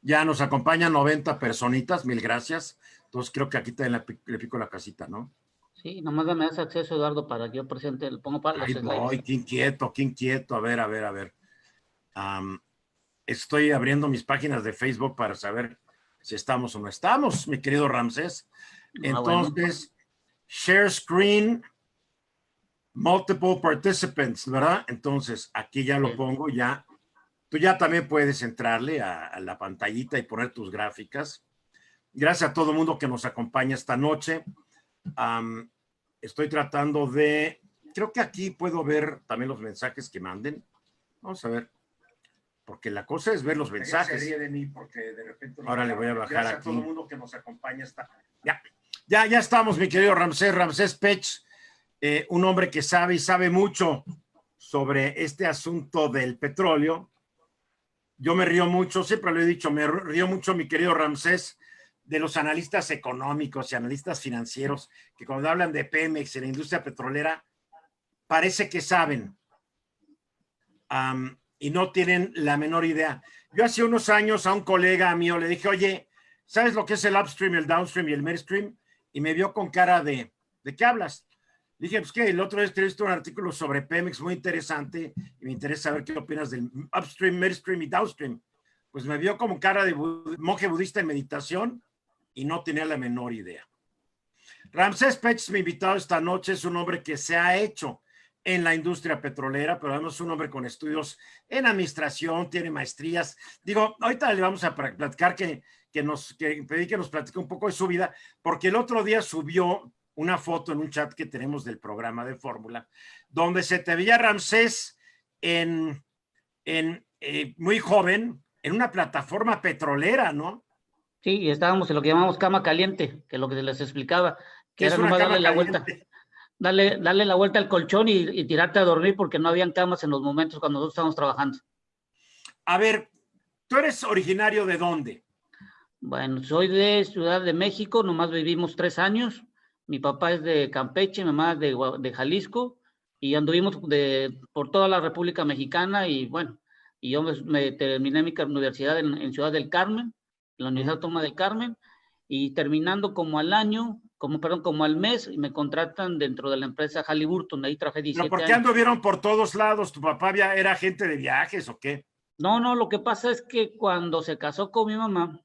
Ya nos acompañan 90 personitas, mil gracias. Entonces creo que aquí también le pico la casita, ¿no? Sí, nomás me das acceso, Eduardo, para que yo presente, lo pongo para los Ahí slides. voy, qué inquieto, qué inquieto. A ver, a ver, a ver. Estoy abriendo mis páginas de Facebook para saber si estamos o no estamos, mi querido Ramsés. Bueno. Entonces, share screen, multiple participants, ¿verdad? Entonces, aquí ya lo pongo, ya. Tú ya también puedes entrarle a la pantallita y poner tus gráficas. Gracias a todo el mundo que nos acompaña esta noche. Estoy tratando de, creo que aquí puedo ver también los mensajes que manden. Vamos a ver, porque la cosa es ver los mensajes. Se ríe de mí porque de repente ahora le voy a bajar gracias aquí. A todo el mundo que nos acompaña. Ya estamos, mi querido Ramsés Pech, un hombre que sabe y sabe mucho sobre este asunto del petróleo. Yo me río mucho, siempre lo he dicho, me río mucho, mi querido Ramsés, de los analistas económicos y analistas financieros que cuando hablan de Pemex en la industria petrolera parece que saben y no tienen la menor idea. Yo hace unos años a un colega mío le dije, oye, ¿sabes lo que es el upstream, el downstream y el midstream? Y me vio con cara ¿de qué hablas? Dije, pues que el otro día escribiste un artículo sobre Pemex muy interesante y me interesa saber qué opinas del upstream, midstream y downstream. Pues me vio como cara de monje budista en meditación y no tenía la menor idea. Ramsés Pech, mi invitado esta noche, es un hombre que se ha hecho en la industria petrolera, pero además es un hombre con estudios en administración, tiene maestrías. Digo, ahorita le vamos a platicar que pedí que nos platique un poco de su vida, porque el otro día subió una foto en un chat que tenemos del programa de Fórmula, donde se te veía Ramsés muy joven, en una plataforma petrolera, ¿no? Sí, y estábamos en lo que llamamos cama caliente, que es lo que les explicaba, que era nomás darle la vuelta, darle la vuelta al colchón y tirarte a dormir porque no habían camas en los momentos cuando nosotros estábamos trabajando. A ver, ¿tú eres originario de dónde? Bueno, soy de Ciudad de México, nomás vivimos 3 años. Mi papá es de Campeche, mi mamá de Jalisco, y anduvimos por toda la República Mexicana, y bueno, y yo me terminé mi universidad en Ciudad del Carmen, en la Universidad Autónoma del Carmen, y terminando como al año, como al mes, me contratan dentro de la empresa Halliburton, ahí trabajé 17 años. ¿Pero por qué anduvieron por todos lados? ¿Tu papá era agente de viajes o qué? No, lo que pasa es que cuando se casó con mi mamá,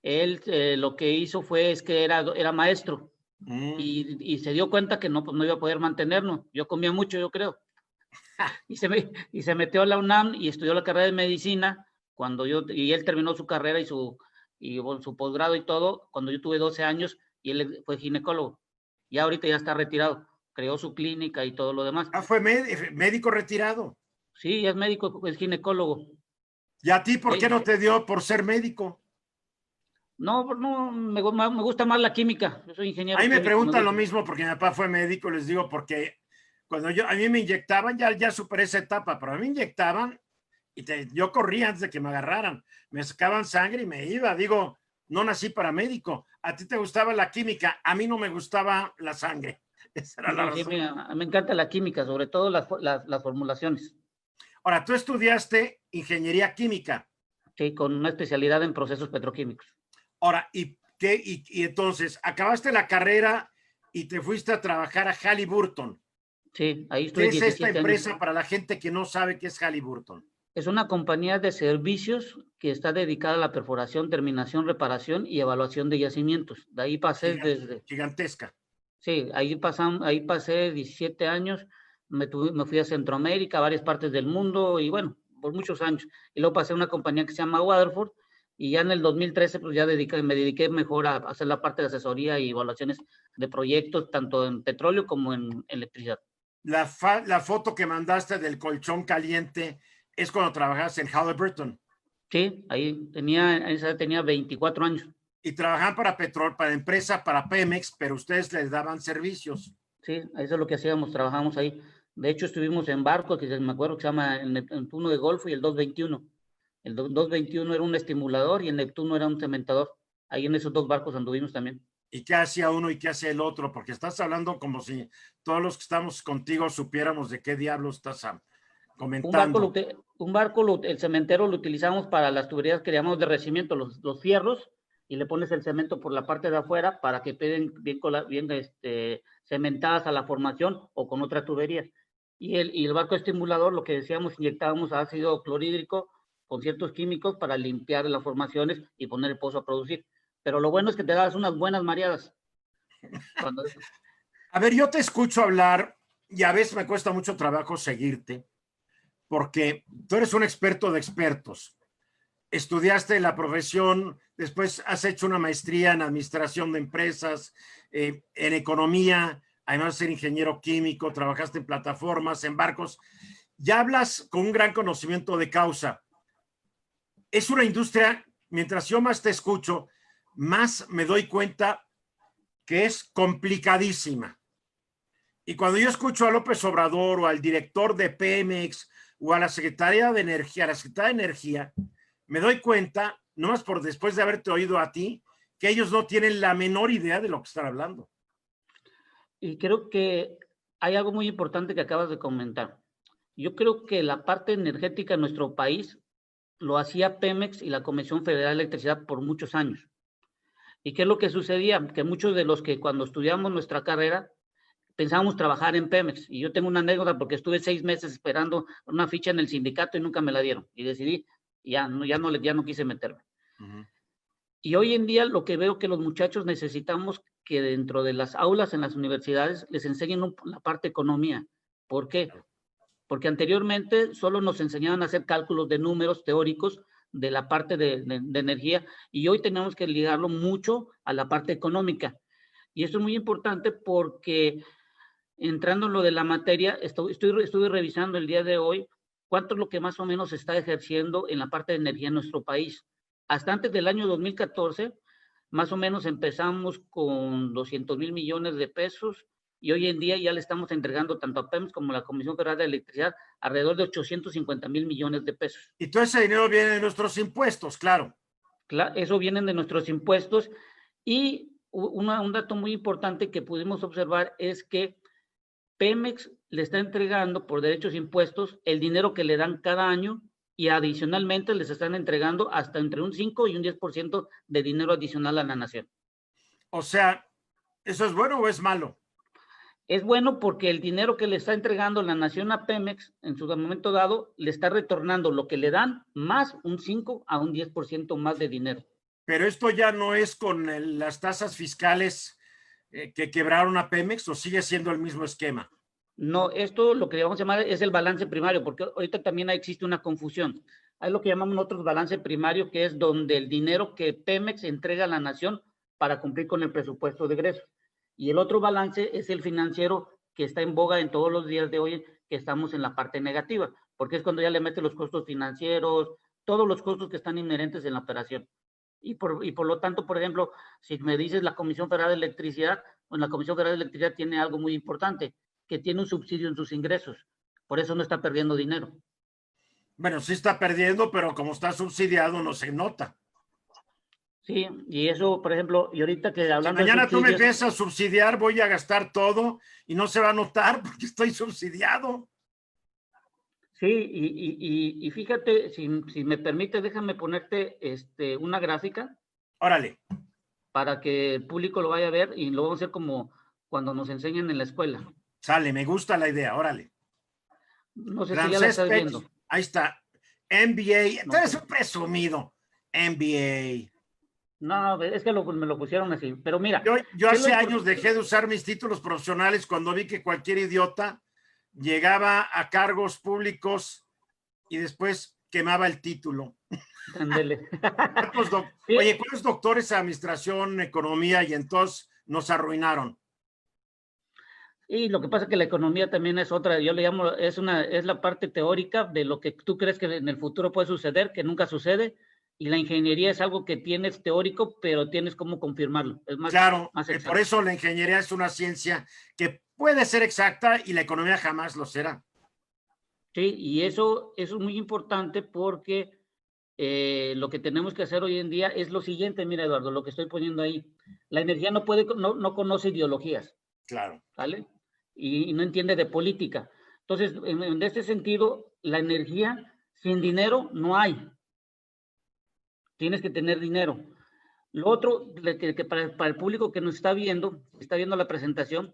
él lo que hizo es que era maestro y se dio cuenta que no, pues no iba a poder mantenernos. Yo comía mucho, yo creo. y se metió a la UNAM y estudió la carrera de medicina. Y él terminó su carrera y su posgrado y todo cuando yo tuve 12 años y él fue ginecólogo. Y ahorita ya está retirado. Creó su clínica y todo lo demás. Fue médico retirado. Sí, es médico, es ginecólogo. ¿Y a ti por qué no te dio por ser médico? No, me gusta más la química. Yo soy ingeniero. A mí me preguntan lo mismo porque mi papá fue médico, les digo, porque cuando a mí me inyectaban, ya superé esa etapa, pero a mí me inyectaban y yo corría antes de que me agarraran. Me sacaban sangre y me iba. Digo, no nací para médico. A ti te gustaba la química, a mí no me gustaba la sangre. Esa era la razón. Sí, me encanta la química, sobre todo las formulaciones. Ahora, tú estudiaste ingeniería química. Sí, con una especialidad en procesos petroquímicos. Ahora, ¿y entonces acabaste la carrera y te fuiste a trabajar a Halliburton? Sí, ahí estuve 17 años. ¿Qué es esta empresa años. para la gente que no sabe qué es Halliburton? Es una compañía de servicios que está dedicada a la perforación, terminación, reparación y evaluación de yacimientos. De ahí pasé gigantesca. Sí, ahí pasé 17 años, me fui a Centroamérica, a varias partes del mundo y bueno, por muchos años. Y luego pasé a una compañía que se llama Waterford y ya en el 2013 pues ya me dediqué mejor a hacer la parte de asesoría y evaluaciones de proyectos, tanto en petróleo como en electricidad. La foto que mandaste del colchón caliente es cuando trabajabas en Halliburton. Sí, ahí tenía 24 años. Y trabajaban para empresa, para Pemex, pero ustedes les daban servicios. Sí, eso es lo que hacíamos, trabajamos ahí. De hecho, estuvimos en barco, que me acuerdo que se llama el Neptuno de Golfo y el 221. El 221 era un estimulador y el Neptuno era un cementador. Ahí en esos dos barcos anduvimos también. ¿Y qué hacía uno y qué hacía el otro? Porque estás hablando como si todos los que estamos contigo supiéramos de qué diablos estás comentando. El cementero lo utilizamos para las tuberías que llamamos de revestimiento, los fierros, y le pones el cemento por la parte de afuera para que queden bien cementadas a la formación o con otra tubería. Y el barco estimulador, lo que decíamos, inyectábamos ácido clorhídrico con ciertos químicos para limpiar las formaciones y poner el pozo a producir. Pero lo bueno es que te das unas buenas mareadas. A ver, yo te escucho hablar y a veces me cuesta mucho trabajo seguirte porque tú eres un experto de expertos. Estudiaste la profesión, después has hecho una maestría en administración de empresas, en economía, además de ser ingeniero químico, trabajaste en plataformas, en barcos. Ya hablas con un gran conocimiento de causa. Es una industria, mientras yo más te escucho, más me doy cuenta que es complicadísima. Y cuando yo escucho a López Obrador o al director de Pemex o a la Secretaría de Energía, me doy cuenta, nomás por después de haberte oído a ti, que ellos no tienen la menor idea de lo que están hablando. Y creo que hay algo muy importante que acabas de comentar. Yo creo que la parte energética en nuestro país lo hacía Pemex y la Comisión Federal de Electricidad por muchos años. ¿Y qué es lo que sucedía? Que muchos de los que cuando estudiamos nuestra carrera pensábamos trabajar en Pemex. Y yo tengo una anécdota porque estuve 6 meses esperando una ficha en el sindicato y nunca me la dieron. Y decidí, ya no quise meterme. Uh-huh. Y hoy en día lo que veo que los muchachos necesitamos que dentro de las aulas en las universidades les enseñen la parte economía. ¿Por qué? Porque anteriormente solo nos enseñaban a hacer cálculos de números teóricos de la parte de energía y hoy tenemos que ligarlo mucho a la parte económica. Y esto es muy importante porque entrando en lo de la materia, estuve revisando el día de hoy cuánto es lo que más o menos se está ejerciendo en la parte de energía en nuestro país. Hasta antes del año 2014, más o menos empezamos con 200,000 millones de pesos y hoy en día ya le estamos entregando tanto a Pemex como a la Comisión Federal de Electricidad alrededor de 850,000 millones de pesos. Y todo ese dinero viene de nuestros impuestos, claro. Eso viene de nuestros impuestos y un dato muy importante que pudimos observar es que Pemex le está entregando por derechos e impuestos el dinero que le dan cada año y adicionalmente les están entregando hasta entre un 5 y un 10% de dinero adicional a la nación. O sea, ¿eso es bueno o es malo? Es bueno porque el dinero que le está entregando la nación a Pemex en su momento dado le está retornando lo que le dan más un 5 a un 10% más de dinero. Pero esto ya no es con las tasas fiscales que quebraron a Pemex o sigue siendo el mismo esquema. No, esto lo que vamos a llamar es el balance primario, porque ahorita también existe una confusión. Hay lo que llamamos nosotros balance primario, que es donde el dinero que Pemex entrega a la nación para cumplir con el presupuesto de egresos. Y el otro balance es el financiero, que está en boga en todos los días de hoy, que estamos en la parte negativa, porque es cuando ya le mete los costos financieros, todos los costos que están inherentes en la operación. Y por lo tanto, por ejemplo, si me dices la Comisión Federal de Electricidad, pues la Comisión Federal de Electricidad tiene algo muy importante, que tiene un subsidio en sus ingresos. Por eso no está perdiendo dinero. Bueno, sí está perdiendo, pero como está subsidiado no se nota. Sí, y eso, por ejemplo, y ahorita que hablando si mañana tú me empiezas a subsidiar, voy a gastar todo y no se va a notar porque estoy subsidiado. Sí, y fíjate, si me permite, déjame ponerte una gráfica. Órale. Para que el público lo vaya a ver y lo vamos a hacer como cuando nos enseñan en la escuela. Sale, me gusta la idea, órale. No sé si ya la estás viendo. Ahí está. NBA, tú eres un presumido. NBA. No, es que me lo pusieron así, pero mira. Yo hace años dejé de usar mis títulos profesionales cuando vi que cualquier idiota llegaba a cargos públicos y después quemaba el título. Ándele. Oye, ¿cuántos doctores en administración, economía y entonces nos arruinaron? Y lo que pasa es que la economía también es otra, yo le llamo, es la parte teórica de lo que tú crees que en el futuro puede suceder, que nunca sucede, y la ingeniería es algo que tienes teórico, pero tienes cómo confirmarlo. Es más, claro, más por eso la ingeniería es una ciencia que puede ser exacta y la economía jamás lo será. Sí, y eso es muy importante porque lo que tenemos que hacer hoy en día es lo siguiente, mira Eduardo, lo que estoy poniendo ahí. La energía no conoce ideologías. Claro. ¿Vale? Y no entiende de política. Entonces, en este sentido, la energía sin dinero no hay. Tienes que tener dinero. Lo otro, que para el público que nos está viendo la presentación,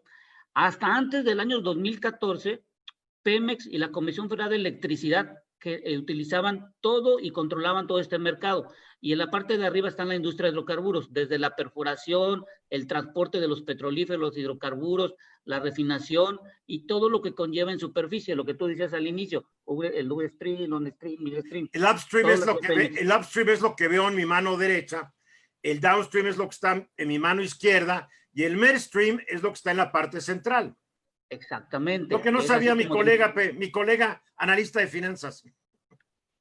hasta antes del año 2014, Pemex y la Comisión Federal de Electricidad que utilizaban todo y controlaban todo este mercado. Y en la parte de arriba está la industria de hidrocarburos, desde la perforación, el transporte de los petrolíferos, los hidrocarburos, la refinación y todo lo que conlleva en superficie, lo que tú decías al inicio, el upstream, on-stream, midstream. El upstream es lo que veo en mi mano derecha, el downstream es lo que está en mi mano izquierda y el midstream es lo que está en la parte central. Exactamente. Lo que no sabía mi colega analista de finanzas.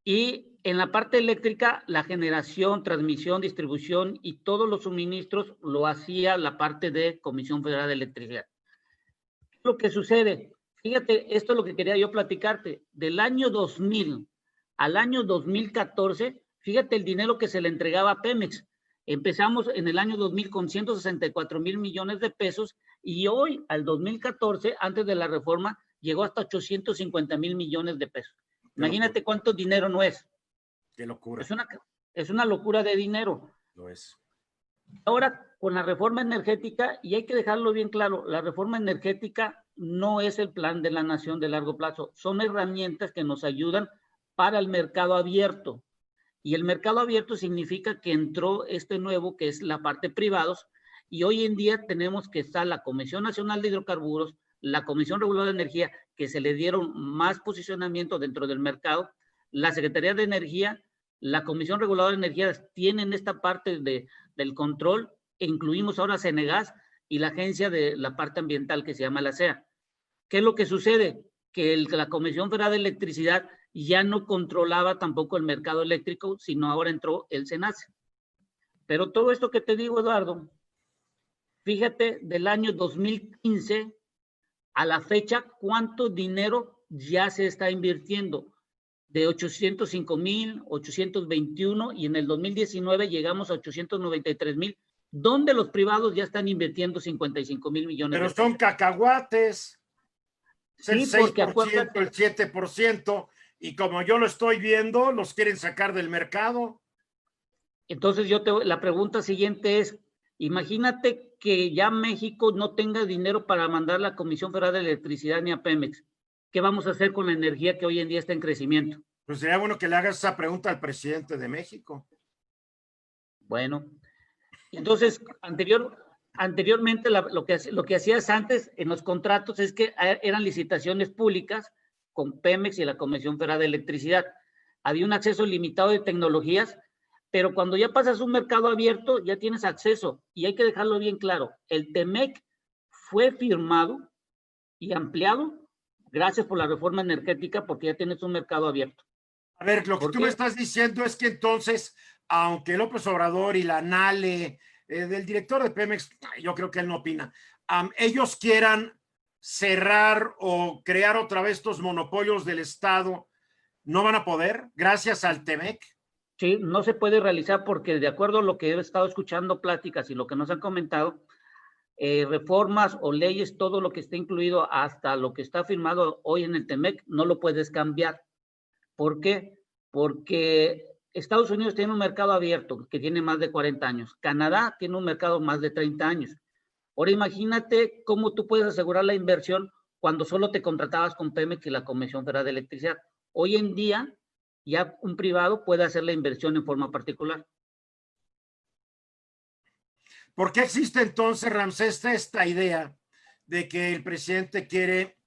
Y en la parte eléctrica, la generación, transmisión, distribución y todos los suministros lo hacía la parte de Comisión Federal de Electricidad. Lo que sucede, fíjate, esto es lo que quería yo platicarte, del año 2000 al año 2014, fíjate el dinero que se le entregaba a Pemex. Empezamos en el año 2000 con 164,000 millones de pesos y hoy, al 2014, antes de la reforma, llegó hasta 850,000 millones de pesos. Imagínate cuánto dinero no es. Qué locura. Es una locura de dinero. Lo es. Ahora, con la reforma energética, y hay que dejarlo bien claro, la reforma energética no es el plan de la nación de largo plazo, son herramientas que nos ayudan para el mercado abierto. Y el mercado abierto significa que entró este nuevo, que es la parte privados, y hoy en día tenemos que estar la Comisión Nacional de Hidrocarburos, la Comisión Reguladora de Energía, que se le dieron más posicionamiento dentro del mercado, la Secretaría de Energía, la Comisión Reguladora de Energía tienen esta parte del control, e incluimos ahora Cenegas y la agencia de la parte ambiental que se llama la CEA. ¿Qué es lo que sucede? Que la Comisión Federal de Electricidad ya no controlaba tampoco el mercado eléctrico, sino ahora entró el SENACE. Pero todo esto que te digo, Eduardo, fíjate del año 2015 a la fecha, cuánto dinero ya se está invirtiendo. De 805,000, 821 y en el 2019 llegamos a 893,000, donde los privados ya están invirtiendo 55,000 millones. Pero son cacahuates. Es el sí, 6%, acuérdate, el 7%, y como yo lo estoy viendo, los quieren sacar del mercado. Entonces la pregunta siguiente es, imagínate que ya México no tenga dinero para mandar a la Comisión Federal de Electricidad ni a Pemex. ¿Qué vamos a hacer con la energía que hoy en día está en crecimiento? Pues sería bueno que le hagas esa pregunta al presidente de México. Bueno, entonces, anteriormente lo que hacías antes en los contratos es que eran licitaciones públicas con Pemex y la Comisión Federal de Electricidad. Había un acceso limitado de tecnologías, pero cuando ya pasas un mercado abierto, ya tienes acceso. Y hay que dejarlo bien claro, el TEMEC fue firmado y ampliado gracias por la reforma energética, porque ya tienes un mercado abierto. A ver, lo que tú me estás diciendo es que entonces, aunque López Obrador y la NALE, del director de Pemex, yo creo que él no opina, ellos quieran cerrar o crear otra vez estos monopolios del Estado, ¿no van a poder gracias al TEMEC? Sí, no se puede realizar porque de acuerdo a lo que he estado escuchando pláticas y lo que nos han comentado, reformas o leyes, todo lo que está incluido hasta lo que está firmado hoy en el TEMEC, no lo puedes cambiar. ¿Por qué? Porque Estados Unidos tiene un mercado abierto que tiene más de 40 años. Canadá tiene un mercado más de 30 años. Ahora imagínate cómo tú puedes asegurar la inversión cuando solo te contratabas con Pemex y la Comisión Federal de Electricidad. Hoy en día ya un privado puede hacer la inversión en forma particular. ¿Por qué existe entonces, Ramsés, esta idea de que el presidente quiere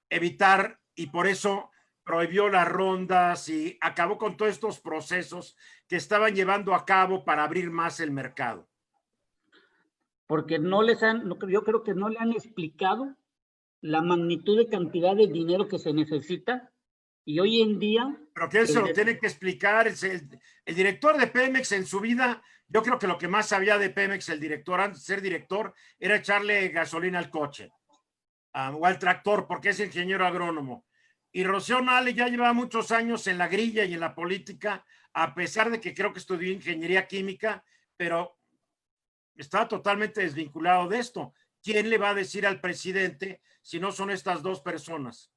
evitar y por eso prohibió las rondas y acabó con todos estos procesos que estaban llevando a cabo para abrir más el mercado? Porque yo creo que no le han explicado la magnitud de cantidad de dinero que se necesita y hoy en día... Pero que él se lo tiene que explicar, el director de Pemex en su vida, yo creo que lo que más sabía de Pemex, el director, antes de ser director, era echarle gasolina al coche o al tractor, porque es ingeniero agrónomo. Y Rocío Nale ya lleva muchos años en la grilla y en la política, a pesar de que creo que estudió ingeniería química, pero está totalmente desvinculado de esto. ¿Quién le va a decir al presidente si no son estas dos personas?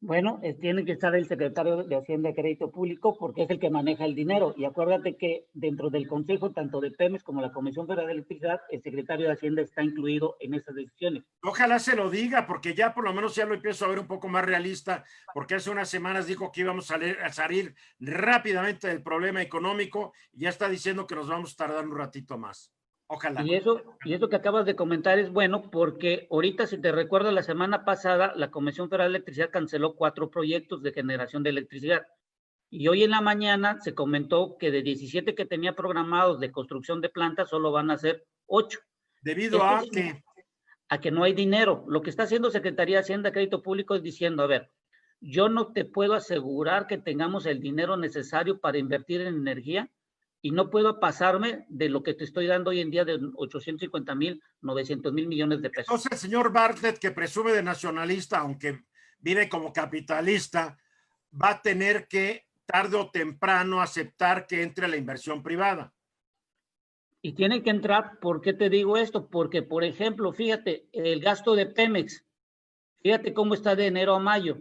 Bueno, tiene que estar el secretario de Hacienda y Crédito Público porque es el que maneja el dinero. Y acuérdate que dentro del consejo, tanto de Pemex como la Comisión Federal de Electricidad, el secretario de Hacienda está incluido en esas decisiones. Ojalá se lo diga, porque ya por lo menos ya lo empiezo a ver un poco más realista, porque hace unas semanas dijo que íbamos a salir rápidamente del problema económico y ya está diciendo que nos vamos a tardar un ratito más. Ojalá. Y eso que acabas de comentar es bueno porque ahorita, si te recuerdas, la semana pasada la Comisión Federal de Electricidad canceló 4 proyectos de generación de electricidad. Y hoy en la mañana se comentó que de 17 que tenía programados de construcción de plantas, solo van a ser 8. Debido a que no hay dinero. Lo que está haciendo Secretaría de Hacienda y Crédito Público es diciendo, a ver, yo no te puedo asegurar que tengamos el dinero necesario para invertir en energía y no puedo pasarme de lo que te estoy dando hoy en día de 850,000, 900,000 millones de pesos. Entonces, el señor Bartlett, que presume de nacionalista, aunque vive como capitalista, va a tener que tarde o temprano aceptar que entre la inversión privada. Y tiene que entrar, ¿por qué te digo esto? Porque, por ejemplo, fíjate, el gasto de Pemex, fíjate cómo está de enero a mayo.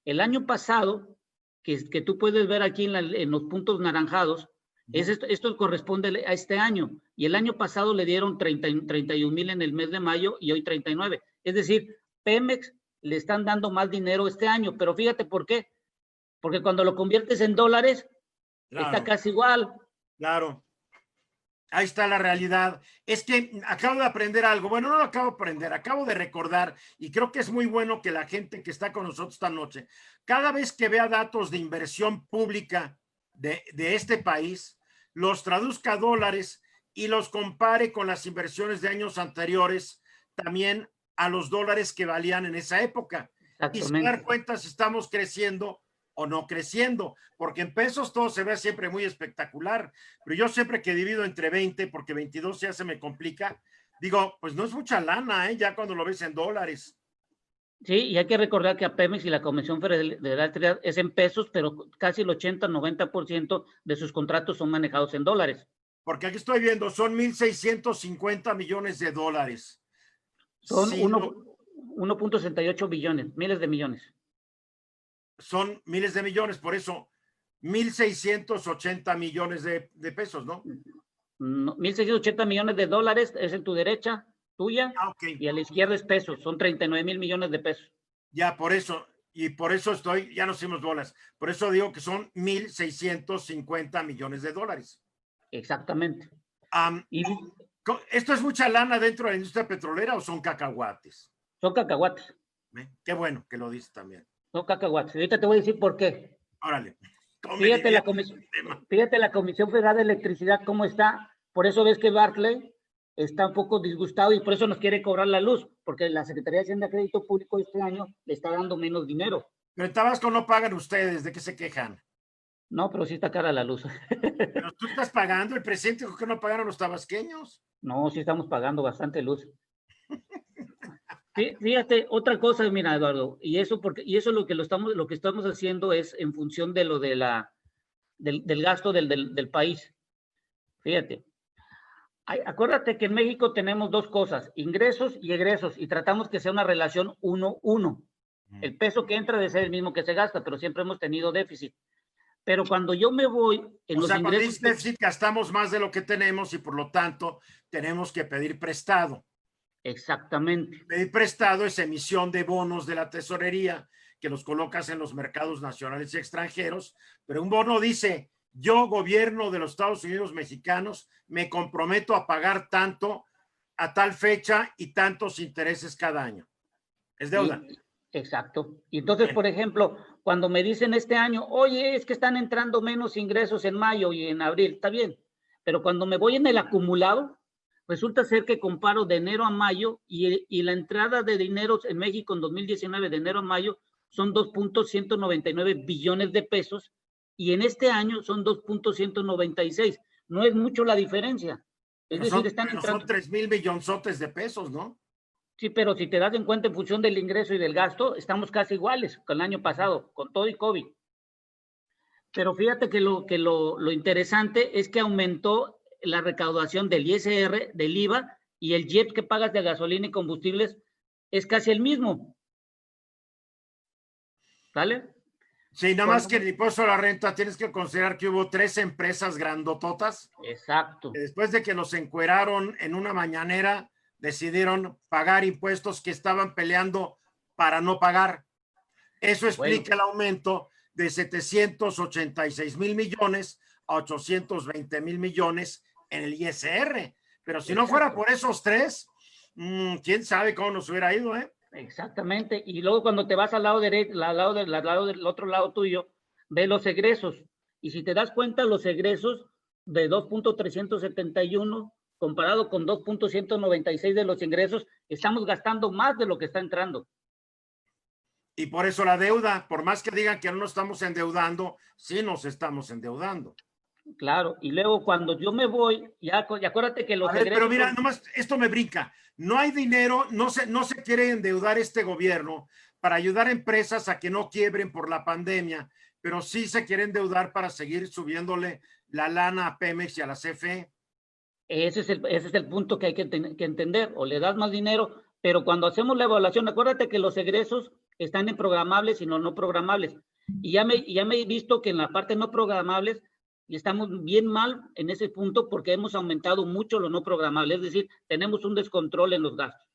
El año pasado, que tú puedes ver aquí en los puntos naranjados, esto corresponde a este año. Y el año pasado le dieron 31,000 en el mes de mayo y hoy 39. Es decir, Pemex le están dando más dinero este año. Pero fíjate por qué. Porque cuando lo conviertes en dólares, claro, está casi igual. Claro. Ahí está la realidad. Es que acabo de aprender algo. Bueno, no lo acabo de aprender, acabo de recordar, y creo que es muy bueno que la gente que está con nosotros esta noche, cada vez que vea datos de inversión pública de este país, los traduzca a dólares y los compare con las inversiones de años anteriores, también a los dólares que valían en esa época. Y se dar cuenta si estamos creciendo o no creciendo, porque en pesos todo se ve siempre muy espectacular, pero yo siempre que divido entre 20, porque 22 ya se me complica, digo, pues no es mucha lana, ya cuando lo ves en dólares. Sí, y hay que recordar que a Pemex y la Comisión Federal de Electricidad es en pesos, pero casi el 80-90% de sus contratos son manejados en dólares. Porque aquí estoy viendo, son 1,650 millones de dólares. Son 1.68 billones, miles de millones. Son miles de millones, por eso 1,680 millones de pesos, ¿no? 1,680 millones de dólares es en tu derecha, tuya, okay, y a la izquierda es pesos, son 39,000 millones de pesos. Ya, por eso, y por eso ya nos hicimos bolas, por eso digo que son 1,650 millones de dólares. Exactamente. ¿Esto es mucha lana dentro de la industria petrolera o son cacahuates? Son cacahuates. Qué bueno que lo dices también. Son cacahuates. Ahorita te voy a decir por qué. Órale. Fíjate la Comisión Federal de Electricidad cómo está. Por eso ves que Bartlett está un poco disgustado y por eso nos quiere cobrar la luz, porque la Secretaría de Hacienda y Crédito Público este año le está dando menos dinero. Pero en Tabasco no pagan ustedes, ¿de qué se quejan? No, pero sí está cara la luz. Pero tú estás pagando, el presidente dijo que no pagaron los tabasqueños. No, sí estamos pagando bastante luz. Fíjate, otra cosa, mira, Eduardo, y eso es lo que estamos haciendo es en función de lo de del gasto del país. Fíjate. Acuérdate que en México tenemos dos cosas, ingresos y egresos, y tratamos que sea una relación 1-1. El peso que entra debe ser el mismo que se gasta, pero siempre hemos tenido déficit. Pero cuando yo me voy en los ingresos... Cuando dices déficit, gastamos más de lo que tenemos y por lo tanto tenemos que pedir prestado. Exactamente. Pedir prestado es emisión de bonos de la tesorería que los colocas en los mercados nacionales y extranjeros, pero un bono dice, yo, gobierno de los Estados Unidos mexicanos, me comprometo a pagar tanto a tal fecha y tantos intereses cada año. Es deuda. Exacto. Y entonces, por ejemplo, cuando me dicen este año, oye, es que están entrando menos ingresos en mayo y en abril, está bien, pero cuando me voy en el acumulado, resulta ser que comparo de enero a mayo y la entrada de dinero en México en 2019, de enero a mayo, son 2.199 billones de pesos y en este año son 2.196. No es mucho la diferencia. Es decir, están entrando... Son 3,000 millonzotes de pesos, ¿no? Sí, pero si te das en cuenta en función del ingreso y del gasto, estamos casi iguales con el año pasado, con todo y COVID. Pero fíjate que lo interesante es que aumentó la recaudación del ISR, del IVA, y el JEP que pagas de gasolina y combustibles es casi el mismo. ¿Sale? Sí, nada más que el impuesto a la renta tienes que considerar que hubo 3 empresas grandototas. Exacto. Que después de que los encueraron en una mañanera, decidieron pagar impuestos que estaban peleando para no pagar. Eso explica el aumento de 786,000 millones a 820,000 millones en el ISR. Pero si no fuera por esos 3, quién sabe cómo nos hubiera ido, ¿eh? Exactamente. Y luego cuando te vas al lado derecho, del otro lado tuyo, ve los egresos. Y si te das cuenta, los egresos de 2.371 comparado con 2.196 de los ingresos, estamos gastando más de lo que está entrando. Y por eso la deuda, por más que digan que no nos estamos endeudando, sí nos estamos endeudando. Claro, y luego cuando yo me voy, ya acuérdate que los egresos... Pero mira, nomás esto me brinca. No hay dinero, no se quiere endeudar este gobierno para ayudar a empresas a que no quiebren por la pandemia, pero sí se quiere endeudar para seguir subiéndole la lana a Pemex y a la CFE. Ese es el punto que hay que entender. O le das más dinero, pero cuando hacemos la evaluación, acuérdate que los egresos están en programables y no programables. Y ya me he visto que en la parte no programables y estamos bien mal en ese punto porque hemos aumentado mucho lo no programable, es decir, tenemos un descontrol en los gastos.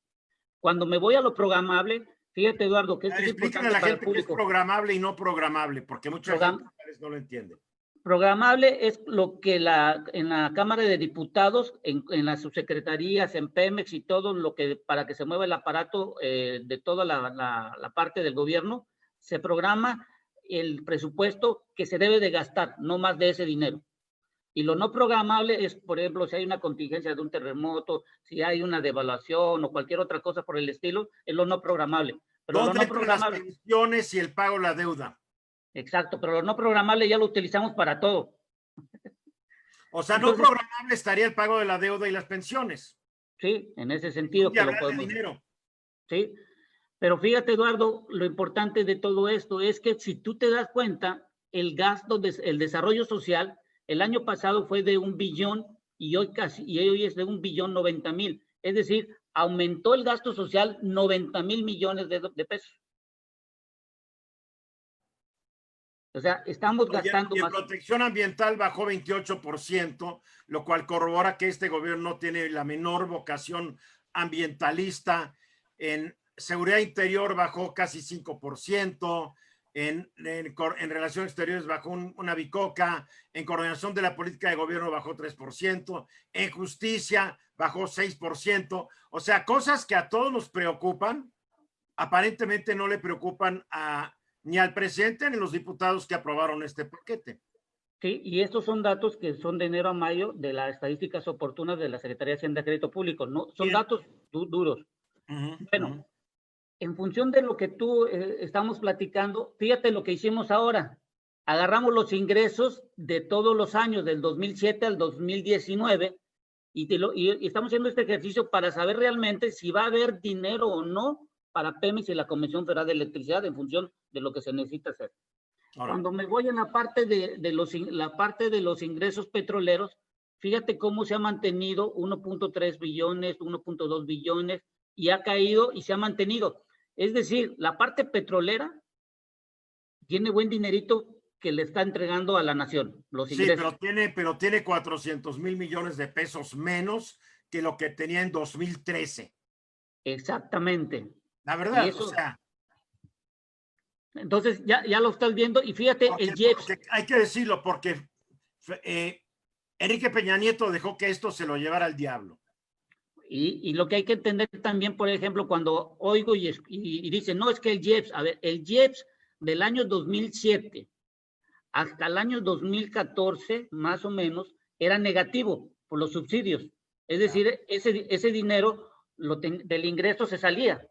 Cuando me voy a lo programable, fíjate, Eduardo, que es importante a la gente que es programable y no programable, porque mucha gente no lo entiende. Programable es lo que en la Cámara de Diputados, en las subsecretarías, en Pemex y todo lo que para que se mueva el aparato de toda la parte del gobierno, se programa el presupuesto que se debe de gastar, no más de ese dinero. Y lo no programable es, por ejemplo, si hay una contingencia de un terremoto, si hay una devaluación o cualquier otra cosa por el estilo, es lo no programable. Pero ¿dónde entran las pensiones y el pago de la deuda? Exacto, pero lo no programable ya lo utilizamos para todo. O sea, entonces, no programable estaría el pago de la deuda y las pensiones. Sí, en ese sentido que lo podemos. Dinero. Sí, pero fíjate, Eduardo, lo importante de todo esto es que si tú te das cuenta, el gasto, el desarrollo social, el año pasado fue de 1 billón y hoy es de 1.090.000. Es decir, aumentó el gasto social 90,000 millones de pesos. O sea, estamos gastando más. Y en protección ambiental bajó 28%, lo cual corrobora que este gobierno no tiene la menor vocación ambientalista. En seguridad interior bajó casi 5%, en relaciones exteriores bajó una bicoca, en coordinación de la política de gobierno bajó 3%, en justicia bajó 6%. O sea, cosas que a todos nos preocupan, aparentemente no le preocupan ni al presidente ni a los diputados que aprobaron este paquete. Sí, y estos son datos que son de enero a mayo de las estadísticas oportunas de la Secretaría de Hacienda y Crédito Público. No, son bien. Datos duros. Bueno, en función de lo que tú estamos platicando, fíjate lo que hicimos ahora. Agarramos los ingresos de todos los años, del 2007 al 2019, y estamos haciendo este ejercicio para saber realmente si va a haber dinero o no para Pemex y la Comisión Federal de Electricidad en función de lo que se necesita hacer. Ahora, cuando me voy en la parte de los ingresos petroleros, fíjate cómo se ha mantenido 1.3 billones, 1.2 billones, y ha caído y se ha mantenido. Es decir, la parte petrolera tiene buen dinerito que le está entregando a la nación. Los ingresos. Sí, pero tiene 400,000 millones de pesos menos que lo que tenía en 2013. Exactamente. La verdad, eso, o sea. Entonces, ya lo estás viendo y fíjate, el IEPS. Hay que decirlo, porque Enrique Peña Nieto dejó que esto se lo llevara al diablo. Y lo que hay que entender también, por ejemplo, cuando oigo y dicen, no, es que el IEPS, a ver, el IEPS del año 2007 hasta el año 2014, más o menos, era negativo por los subsidios. Es decir, ese dinero del ingreso se salía.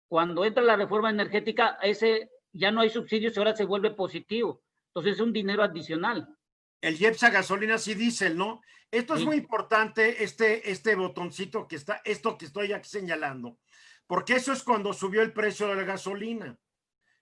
Cuando entra la reforma energética, ya no hay subsidios, ahora se vuelve positivo. Entonces es un dinero adicional. El IEPS a gasolinas y diésel, ¿no? Esto es muy importante, este botoncito que está, esto que estoy aquí señalando, porque eso es cuando subió el precio de la gasolina.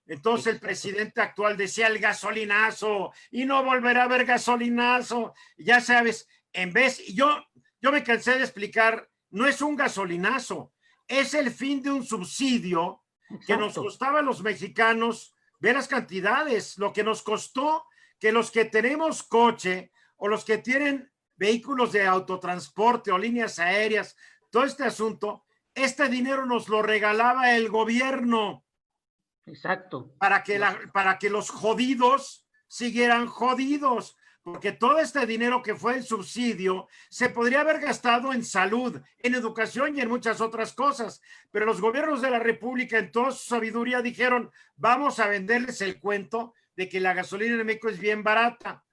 Entonces el presidente actual decía el gasolinazo y no volverá a haber gasolinazo. Ya sabes, en vez, yo me cansé de explicar, no es un gasolinazo, es el fin de un subsidio que nos costaba a los mexicanos Ve las cantidades, lo que nos costó que los que tenemos coche o los que tienen vehículos de autotransporte o líneas aéreas, todo este asunto, este dinero nos lo regalaba el gobierno. Exacto. Para que los jodidos siguieran jodidos. Porque todo este dinero que fue el subsidio se podría haber gastado en salud, en educación y en muchas otras cosas. Pero los gobiernos de la República, en toda su sabiduría, dijeron, vamos a venderles el cuento de que la gasolina en México es bien barata.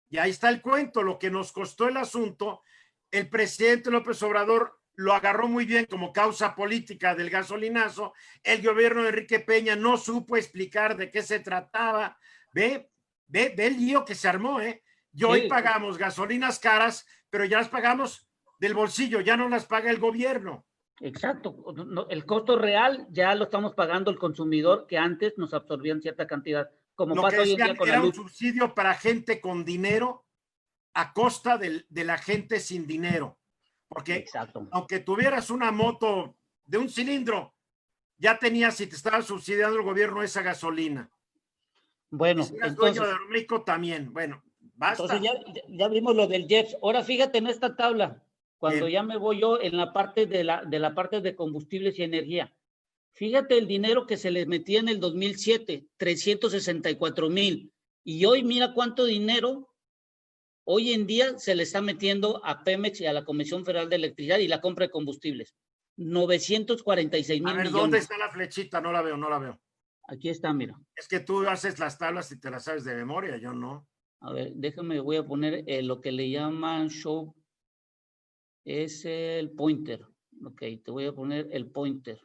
Y ahí está el cuento, lo que nos costó el asunto. El presidente López Obrador lo agarró muy bien como causa política del gasolinazo. El gobierno de Enrique Peña no supo explicar de qué se trataba. Ve el lío que se armó, ¿eh? Y hoy sí pagamos gasolinas caras, pero ya las pagamos del bolsillo, ya no las paga el gobierno. Exacto. El costo real ya lo estamos pagando el consumidor, que antes nos absorbían cierta cantidad. Como lo pasa que hoy en decían, día con era la luz. un subsidio para gente con dinero a costa de la gente sin dinero. Porque exacto, aunque tuvieras una moto de un cilindro, ya tenías, si te estaba subsidiando el gobierno, esa gasolina. Bueno, y si eras entonces, dueño de Aeroméxico también. Bueno, basta. Entonces ya vimos lo del JEPS. Ahora fíjate en esta tabla, cuando ya me voy yo en la parte de la parte de combustibles y energía. Fíjate el dinero que se les metía en el 2007, 364,000. Y hoy mira cuánto dinero hoy en día se le está metiendo a Pemex y a la Comisión Federal de Electricidad y la compra de combustibles. 946,000 millones. A ver, ¿dónde está la flechita? No la veo. Aquí está, mira. Es que tú haces las tablas y te las sabes de memoria, yo no. A ver, déjame, voy a poner lo que le llaman show. Es el pointer. Ok, te voy a poner el pointer.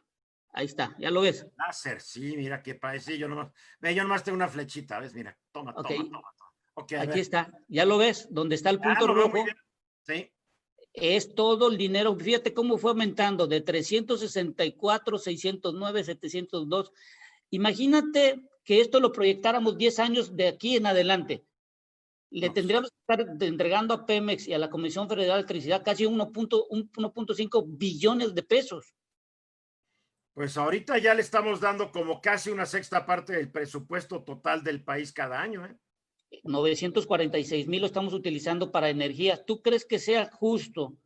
Ahí está, ¿ya lo ves? Láser, sí, mira qué parece. Yo nomás tengo una flechita, ¿ves? Mira, toma. Okay, aquí está, ¿ya lo ves? Donde está el punto rojo. Sí. Es todo el dinero. Fíjate cómo fue aumentando de 364, 609, 702. Imagínate que esto lo proyectáramos 10 años de aquí en adelante. Le tendríamos que estar entregando a Pemex y a la Comisión Federal de Electricidad casi 1.5 billones de pesos. Pues ahorita ya le estamos dando como casi una sexta parte del presupuesto total del país cada año, ¿eh? 946,000 lo estamos utilizando para energía. ¿Tú crees que sea justo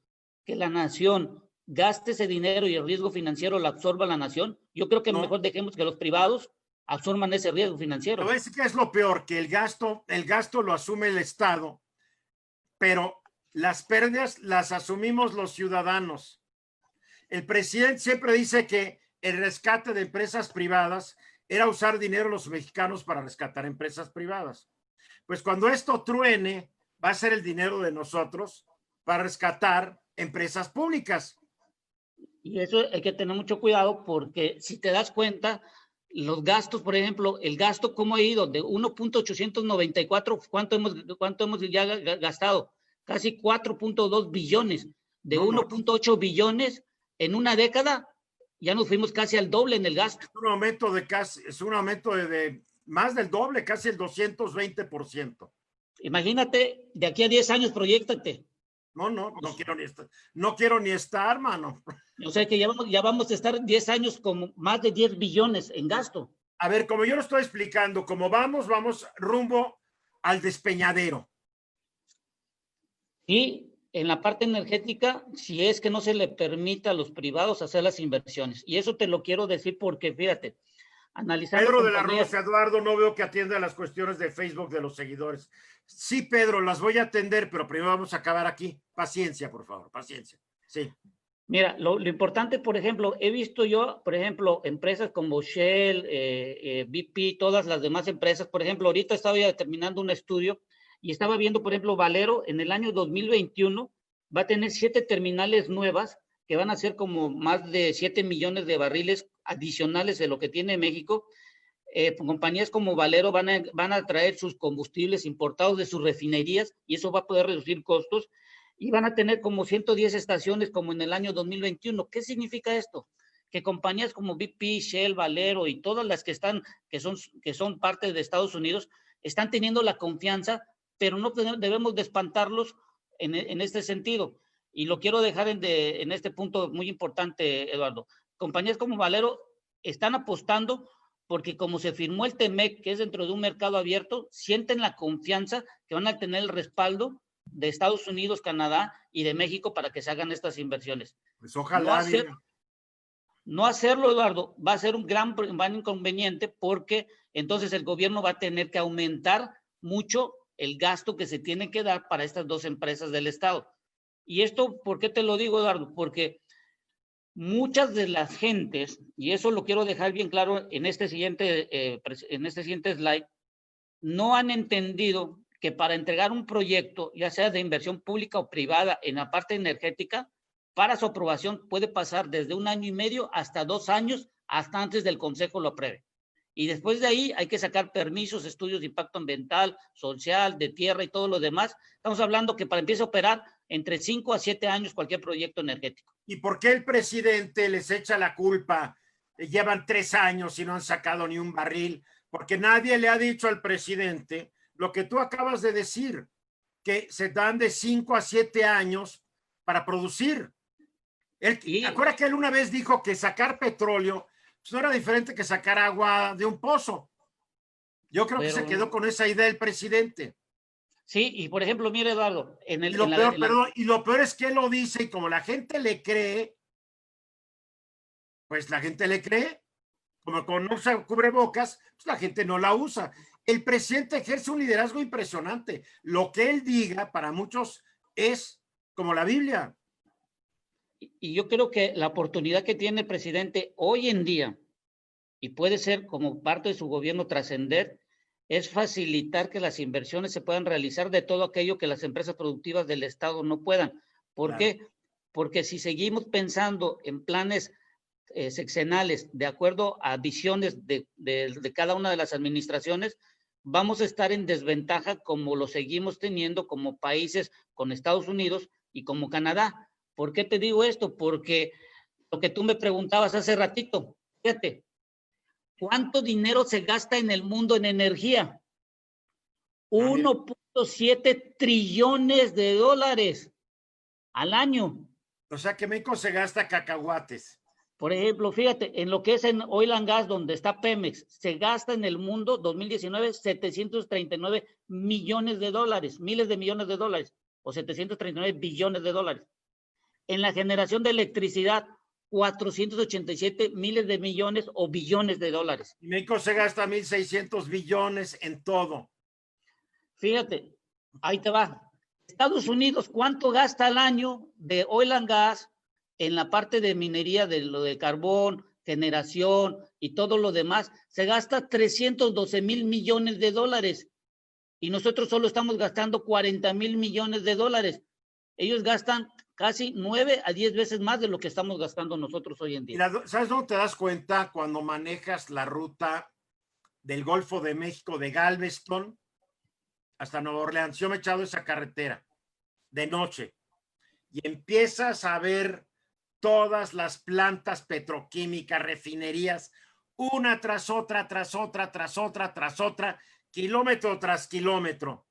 que la nación gaste ese dinero y el riesgo financiero lo absorba la nación? Yo creo que mejor dejemos que los privados absorban ese riesgo financiero. Pero es que es lo peor, que el gasto lo asume el Estado, pero las pérdidas las asumimos los ciudadanos. El presidente siempre dice que el rescate de empresas privadas era usar dinero de los mexicanos para rescatar empresas privadas. Pues cuando esto truene, va a ser el dinero de nosotros para rescatar empresas públicas. Y eso hay que tener mucho cuidado porque si te das cuenta, los gastos, por ejemplo, el gasto cómo ha ido de 1.894, ¿cuánto hemos ya gastado? Casi 4.2 billones, de 1.8 billones en una década, ya nos fuimos casi al doble en el gasto. Es un aumento de más del doble, casi el 220%. Imagínate, de aquí a 10 años, proyéctate. No quiero ni estar, mano. O sea que ya vamos a estar 10 años con más de 10 billones en gasto. A ver, como yo lo estoy explicando, como vamos rumbo al despeñadero. Y en la parte energética, si es que no se le permite a los privados hacer las inversiones. Y eso te lo quiero decir porque, fíjate, analizando Pedro de la Rosa, Eduardo, no veo que atienda las cuestiones de Facebook de los seguidores. Sí, Pedro, las voy a atender, pero primero vamos a acabar aquí. Paciencia, por favor, paciencia. Sí. Mira, lo importante, por ejemplo, he visto yo, por ejemplo, empresas como Shell, BP, todas las demás empresas, por ejemplo, ahorita estaba ya terminando un estudio y estaba viendo, por ejemplo, Valero en el año 2021 va a tener 7 terminales nuevas que van a ser como más de 7 millones de barriles adicionales de lo que tiene México. Compañías como Valero van a traer sus combustibles importados de sus refinerías y eso va a poder reducir costos y van a tener como 110 estaciones como en el año 2021. ¿Qué significa esto? Que compañías como BP, Shell, Valero y todas las que son parte de Estados Unidos están teniendo la confianza, pero no debemos de espantarlos en este sentido. Y lo quiero dejar en este punto muy importante, Eduardo. Compañías como Valero están apostando porque como se firmó el TEMEC, que es dentro de un mercado abierto, sienten la confianza que van a tener el respaldo de Estados Unidos, Canadá y de México para que se hagan estas inversiones. Pues ojalá. No hacerlo, Eduardo, va a ser un gran inconveniente, porque entonces el gobierno va a tener que aumentar mucho el gasto que se tiene que dar para estas dos empresas del Estado. Y esto, ¿por qué te lo digo, Eduardo? Porque muchas de las gentes, y eso lo quiero dejar bien claro en este siguiente slide, no han entendido que para entregar un proyecto, ya sea de inversión pública o privada en la parte energética, para su aprobación puede pasar desde 1 año y medio hasta 2 años, hasta antes del Consejo lo apruebe. Y después de ahí hay que sacar permisos, estudios de impacto ambiental, social, de tierra y todo lo demás. Estamos hablando que para empezar a operar entre 5 a 7 años cualquier proyecto energético. ¿Y por qué el presidente les echa la culpa? Llevan 3 años y no han sacado ni un barril, porque nadie le ha dicho al presidente lo que tú acabas de decir, que se dan de 5 a 7 años para producir. Acuérdate que él una vez dijo que sacar petróleo pues no era diferente que sacar agua de un pozo. Yo creo que se quedó con esa idea el presidente. Sí, y por ejemplo, mire, Eduardo, y lo peor es que él lo dice y como la gente le cree, pues la gente le cree. Como no usa cubrebocas, pues la gente no la usa. El presidente ejerce un liderazgo impresionante. Lo que él diga para muchos es como la Biblia. Y yo creo que la oportunidad que tiene el presidente hoy en día, y puede ser como parte de su gobierno trascender, es facilitar que las inversiones se puedan realizar de todo aquello que las empresas productivas del Estado no puedan. ¿Por qué? Porque si seguimos pensando en planes sexenales de acuerdo a visiones de cada una de las administraciones, vamos a estar en desventaja como lo seguimos teniendo como países con Estados Unidos y como Canadá. ¿Por qué te digo esto? Porque lo que tú me preguntabas hace ratito, fíjate, ¿cuánto dinero se gasta en el mundo en energía? 1.7 trillones de dólares al año. O sea que México se gasta cacahuates. Por ejemplo, fíjate, en lo que es en Oil and Gas, donde está Pemex, se gasta en el mundo 2019 739 millones de dólares, miles de millones de dólares, o 739 billones de dólares. En la generación de electricidad, 487 miles de millones o billones de dólares. México se gasta 1.600 billones en todo. Fíjate, ahí te va. Estados Unidos, ¿cuánto gasta al año de oil and gas en la parte de minería, de lo de carbón, generación y todo lo demás? Se gasta 312 mil millones de dólares y nosotros solo estamos gastando 40 mil millones de dólares. Ellos gastan casi 9 a 10 veces más de lo que estamos gastando nosotros hoy en día. Mira, ¿sabes dónde te das cuenta? Cuando manejas la ruta del Golfo de México, de Galveston hasta Nueva Orleans. Yo me he echado esa carretera de noche y empiezas a ver todas las plantas petroquímicas, refinerías, una tras otra, tras otra, tras otra, tras otra, kilómetro tras kilómetro.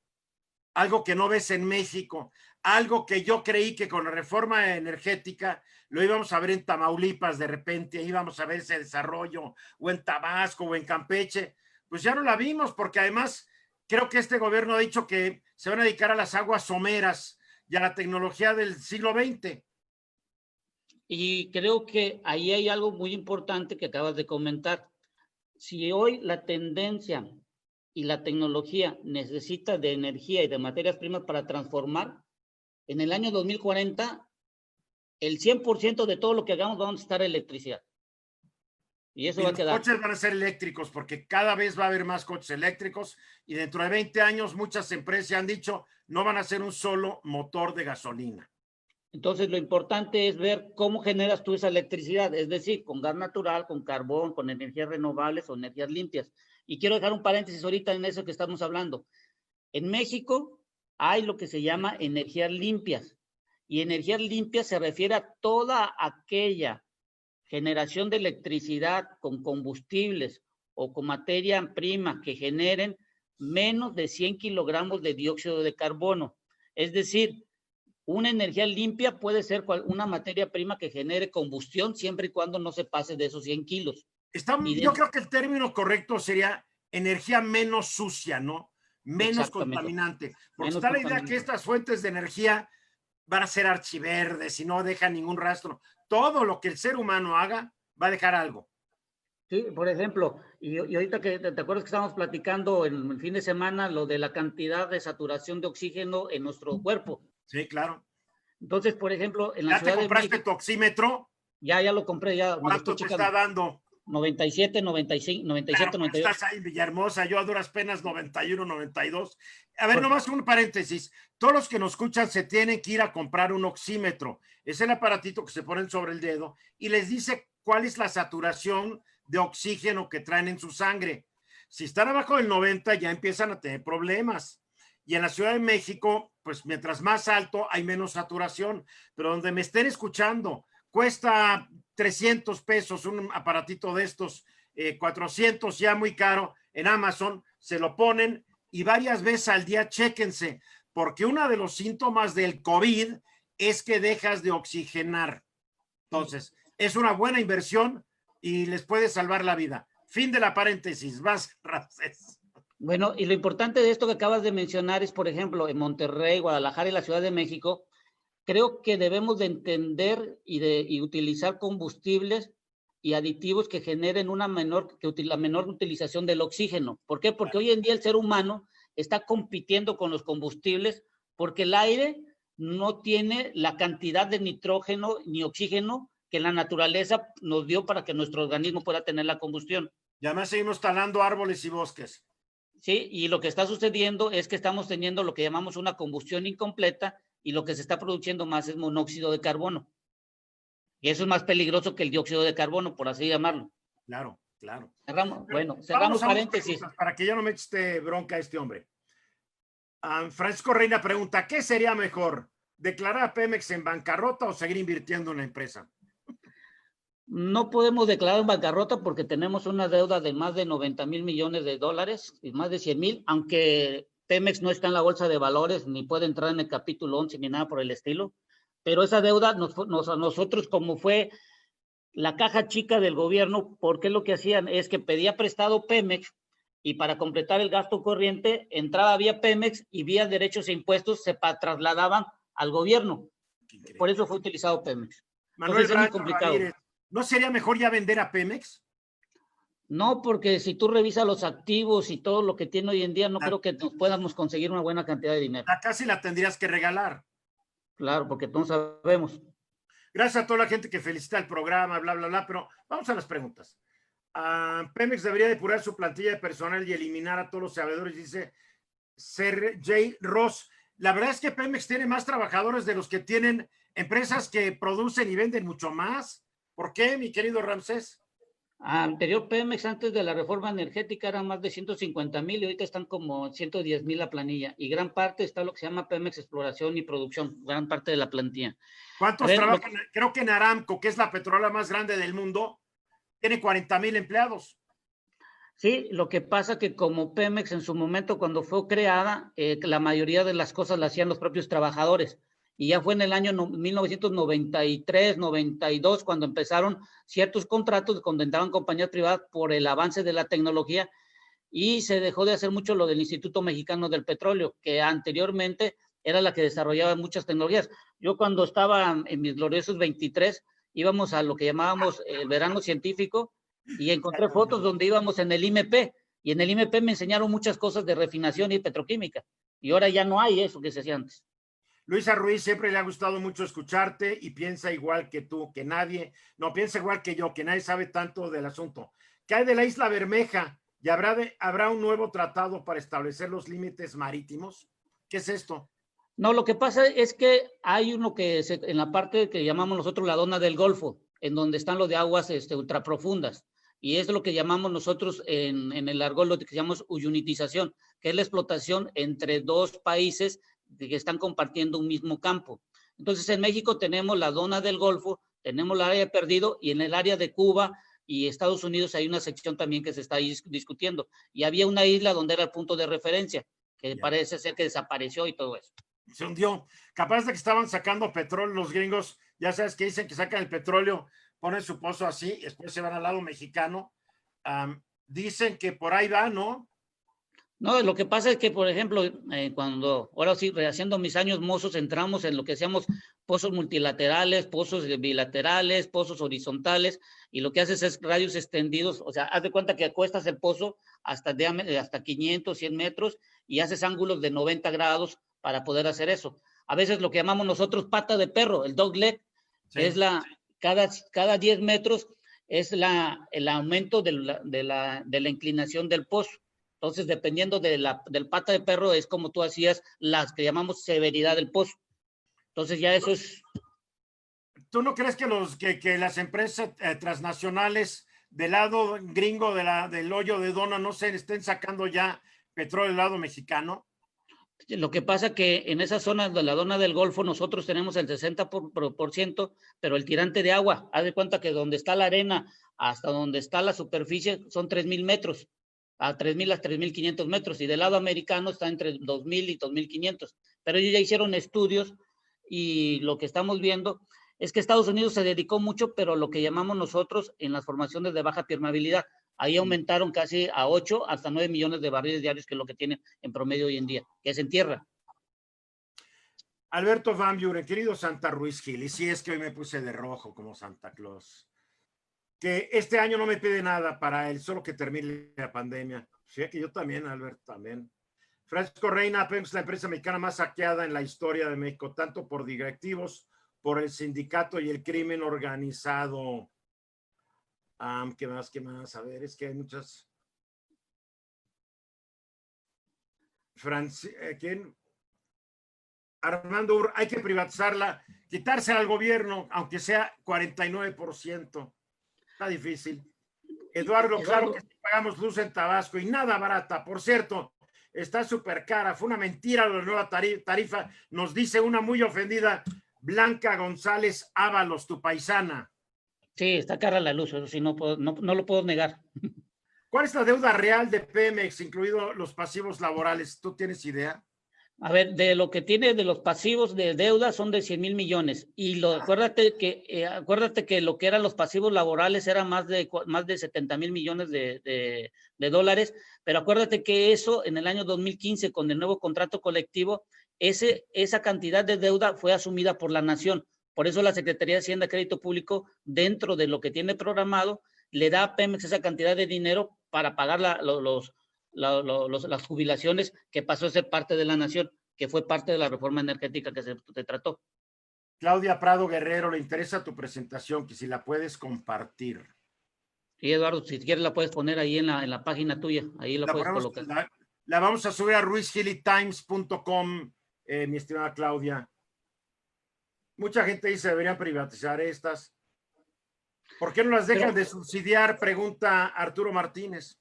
Algo que no ves en México, algo que yo creí que con la reforma energética lo íbamos a ver en Tamaulipas de repente, íbamos a ver ese desarrollo, o en Tabasco, o en Campeche, pues ya no la vimos, porque además creo que este gobierno ha dicho que se van a dedicar a las aguas someras y a la tecnología del siglo XX. Y creo que ahí hay algo muy importante que acabas de comentar. Si hoy la tendencia y la tecnología necesita de energía y de materias primas para transformar, en el año 2040, el 100% de todo lo que hagamos vamos a estar en electricidad. Y eso va a quedar. Los coches van a ser eléctricos porque cada vez va a haber más coches eléctricos y dentro de 20 años muchas empresas han dicho no van a ser un solo motor de gasolina. Entonces lo importante es ver cómo generas tú esa electricidad, es decir, con gas natural, con carbón, con energías renovables o energías limpias. Y quiero dejar un paréntesis ahorita en eso que estamos hablando. En México hay lo que se llama energías limpias. Y energías limpias se refiere a toda aquella generación de electricidad con combustibles o con materia prima que generen menos de 100 kilogramos de dióxido de carbono. Es decir, una energía limpia puede ser una materia prima que genere combustión siempre y cuando no se pase de esos 100 kilos. Yo creo que el término correcto sería energía menos sucia, ¿no? Menos contaminante. Porque está la idea que estas fuentes de energía van a ser archiverdes y no dejan ningún rastro. Todo lo que el ser humano haga va a dejar algo. Sí, por ejemplo, y ahorita que te acuerdas que estábamos platicando en el fin de semana lo de la cantidad de saturación de oxígeno en nuestro cuerpo. Sí, claro. Entonces, por ejemplo, en la ¿Ya Ciudad te compraste de México, tu oxímetro? ya lo compré, ya. ¿Cuánto te está dando? 97, 95, 97, claro, 98. Estás ahí en Villahermosa, yo a duras penas 91, 92. A ver, nomás un paréntesis. Todos los que nos escuchan se tienen que ir a comprar un oxímetro. Es el aparatito que se ponen sobre el dedo y les dice cuál es la saturación de oxígeno que traen en su sangre. Si están abajo del 90 ya empiezan a tener problemas. Y en la Ciudad de México, pues mientras más alto hay menos saturación. Pero donde me estén escuchando, cuesta 300 pesos un aparatito de estos, 400 ya muy caro en Amazon, se lo ponen y varias veces al día chéquense, porque uno de los síntomas del COVID es que dejas de oxigenar. Entonces, es una buena inversión y les puede salvar la vida. Fin de la paréntesis. Vas, Ramsés. Bueno, y lo importante de esto que acabas de mencionar es, por ejemplo, en Monterrey, Guadalajara y la Ciudad de México, creo que debemos de entender y utilizar combustibles y aditivos que generen la menor utilización del oxígeno. ¿Por qué? Porque hoy en día el ser humano está compitiendo con los combustibles porque el aire no tiene la cantidad de nitrógeno ni oxígeno que la naturaleza nos dio para que nuestro organismo pueda tener la combustión. Y además seguimos talando árboles y bosques. Sí, y lo que está sucediendo es que estamos teniendo lo que llamamos una combustión incompleta y lo que se está produciendo más es monóxido de carbono. Y eso es más peligroso que el dióxido de carbono, por así llamarlo. Claro, claro. Cerramos paréntesis. Para que ya no me eche bronca a este hombre. Francisco Reina pregunta, ¿qué sería mejor? ¿Declarar a Pemex en bancarrota o seguir invirtiendo en la empresa? No podemos declarar en bancarrota porque tenemos una deuda de más de 90 mil millones de dólares y más de 100 mil, aunque Pemex no está en la bolsa de valores ni puede entrar en el capítulo 11 ni nada por el estilo, pero esa deuda a nosotros, como fue la caja chica del gobierno, porque lo que hacían es que pedía prestado Pemex y para completar el gasto corriente entraba vía Pemex y vía derechos e impuestos se trasladaban al gobierno. Por eso fue utilizado Pemex. Manuel Entonces, es muy complicado. Ramírez, ¿no sería mejor ya vender a Pemex? No, porque si tú revisas los activos y todo lo que tiene hoy en día, no creo que nos podamos conseguir una buena cantidad de dinero. Casi la tendrías que regalar. Claro, porque no sabemos. Gracias a toda la gente que felicita el programa, bla, bla, bla, pero vamos a las preguntas. Pemex debería depurar su plantilla de personal y eliminar a todos los sabedores, dice Sergey Ross. La verdad es que Pemex tiene más trabajadores de los que tienen empresas que producen y venden mucho más. ¿Por qué, mi querido Ramsés? Anterior Pemex, antes de la reforma energética, eran más de 150,000 y ahorita están como 110,000 la planilla. Y gran parte está lo que se llama Pemex Exploración y Producción, gran parte de la plantilla. ¿Cuántos trabajan? Creo que en Aramco, que es la petrolera más grande del mundo, tiene 40,000 empleados. Sí, lo que pasa que como Pemex en su momento cuando fue creada, la mayoría de las cosas las hacían los propios trabajadores. Y ya fue en el año 1993, 92, cuando empezaron ciertos contratos donde entraban compañías privadas por el avance de la tecnología y se dejó de hacer mucho lo del Instituto Mexicano del Petróleo, que anteriormente era la que desarrollaba muchas tecnologías. Yo cuando estaba en mis gloriosos 23, íbamos a lo que llamábamos el verano científico y encontré fotos donde íbamos en el IMP y en el IMP me enseñaron muchas cosas de refinación y petroquímica y ahora ya no hay eso que se hacía antes. Luisa Ruiz, siempre le ha gustado mucho escucharte y piensa igual que tú, que nadie, no, piensa igual que yo, que nadie sabe tanto del asunto. ¿Qué hay de la Isla Bermeja? ¿Y habrá un nuevo tratado para establecer los límites marítimos? ¿Qué es esto? No, lo que pasa es que hay uno que en la parte que llamamos nosotros la Dona del Golfo, en donde están los de aguas ultraprofundas. Y es lo que llamamos nosotros en el argot, lo que llamamos uyunitización, que es la explotación entre dos países que están compartiendo un mismo campo. Entonces, en México tenemos la Dona del Golfo, tenemos la área perdido, y en el área de Cuba y Estados Unidos hay una sección también que se está discutiendo. Y había una isla donde era el punto de referencia, que parece ser que desapareció y todo eso. Se hundió. Capaz de que estaban sacando petróleo los gringos, ya sabes que dicen que sacan el petróleo, ponen su pozo así, después se van al lado mexicano dicen que por ahí va, ¿no? No, lo que pasa es que, por ejemplo, ahora sí, rehaciendo mis años mozos, entramos en lo que decíamos pozos multilaterales, pozos bilaterales, pozos horizontales, y lo que haces es radios extendidos, o sea, haz de cuenta que acuestas el pozo hasta 500, 100 metros, y haces ángulos de 90 grados para poder hacer eso. A veces lo que llamamos nosotros pata de perro, el dog leg, sí, es cada 10 metros es el aumento de la inclinación del pozo. Entonces, dependiendo del pata de perro, es como tú hacías las que llamamos severidad del pozo. Entonces, ya eso es... ¿Tú no crees que las empresas transnacionales del lado gringo del hoyo de Dona no se estén sacando ya petróleo del lado mexicano? Lo que pasa que en esas zonas de la Dona del Golfo nosotros tenemos el 60%, pero el tirante de agua, haz de cuenta que donde está la arena hasta donde está la superficie son 3,000 metros. A 3,000 a 3,500 metros, y del lado americano está entre 2,000 y 2,500. Pero ellos ya hicieron estudios y lo que estamos viendo es que Estados Unidos se dedicó mucho, pero lo que llamamos nosotros en las formaciones de baja permeabilidad, ahí aumentaron casi a 8 hasta 9 millones de barriles diarios, que es lo que tienen en promedio hoy en día, que es en tierra. Alberto Van Buren, querido Santa Ruiz Gil, y si es que hoy me puse de rojo como Santa Claus, que este año no me pide nada para él, solo que termine la pandemia. Sí, que yo también, Albert, también. Francisco Reina, Pemex, la empresa mexicana más saqueada en la historia de México, tanto por directivos, por el sindicato y el crimen organizado. ¿Qué más? ¿Qué más? A ver, es que hay muchas. ¿Quién? Armando hay que privatizarla, quitársela al gobierno, aunque sea 49%. Está difícil. Eduardo, claro que pagamos luz en Tabasco y nada barata. Por cierto, está súper cara. Fue una mentira la nueva tarifa. Nos dice una muy ofendida, Blanca González Ábalos, tu paisana. Sí, está cara la luz, eso sí, no lo puedo negar. ¿Cuál es la deuda real de Pemex, incluidos los pasivos laborales? ¿Tú tienes idea? A ver, de lo que tiene de los pasivos de deuda son de 100,000 millones. Y acuérdate que lo que eran los pasivos laborales era más de 70,000 millones de dólares. Pero acuérdate que eso en el año 2015, con el nuevo contrato colectivo, esa cantidad de deuda fue asumida por la nación. Por eso la Secretaría de Hacienda y Crédito Público, dentro de lo que tiene programado, le da a Pemex esa cantidad de dinero para pagar las jubilaciones, que pasó a ser parte de la nación, que fue parte de la reforma energética que se trató. Claudia Prado Guerrero, le interesa tu presentación, que si la puedes compartir. Sí, Eduardo, si quieres la puedes poner ahí en la página tuya, ahí la puedes colocar. La vamos a subir a ruizgilitimes.com, mi estimada Claudia. Mucha gente dice deberían privatizar estas. ¿Por qué no las dejan de subsidiar? Pregunta Arturo Martínez.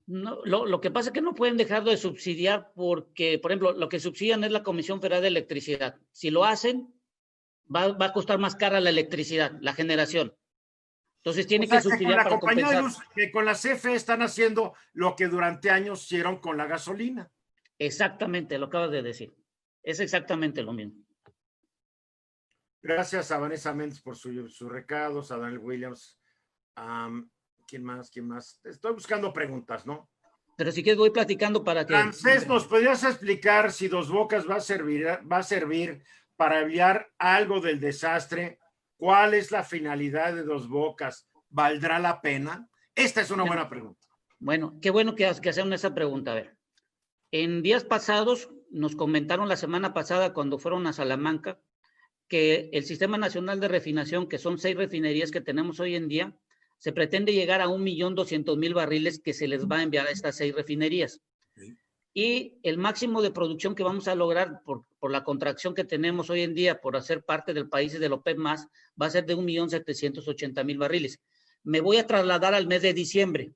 No, lo que pasa es que no pueden dejar de subsidiar porque, por ejemplo, lo que subsidian es la Comisión Federal de Electricidad. Si lo hacen, va a costar más cara la electricidad, la generación. Entonces tiene que subsidiar para compensar. Compañía de luz, que con la CFE están haciendo lo que durante años hicieron con la gasolina. Exactamente, lo acabas de decir. Es exactamente lo mismo. Gracias a Vanessa Méndez por sus recados, a Daniel Williams. ¿Quién más? Estoy buscando preguntas, ¿no? Pero si quieres voy platicando para que... Francés, ¿nos podrías explicar si Dos Bocas va a servir para evitar algo del desastre? ¿Cuál es la finalidad de Dos Bocas? ¿Valdrá la pena? Esta es una buena pregunta. Bueno, qué bueno que hacen esa pregunta. A ver, en días pasados nos comentaron la semana pasada cuando fueron a Salamanca que el Sistema Nacional de Refinación, que son 6 refinerías que tenemos hoy en día, se pretende llegar a 1,200,000 barriles que se les va a enviar a estas 6 refinerías. Sí. Y el máximo de producción que vamos a lograr por la contracción que tenemos hoy en día por hacer parte del país del OPEP+, va a ser de 1,780,000 barriles. Me voy a trasladar al mes de diciembre.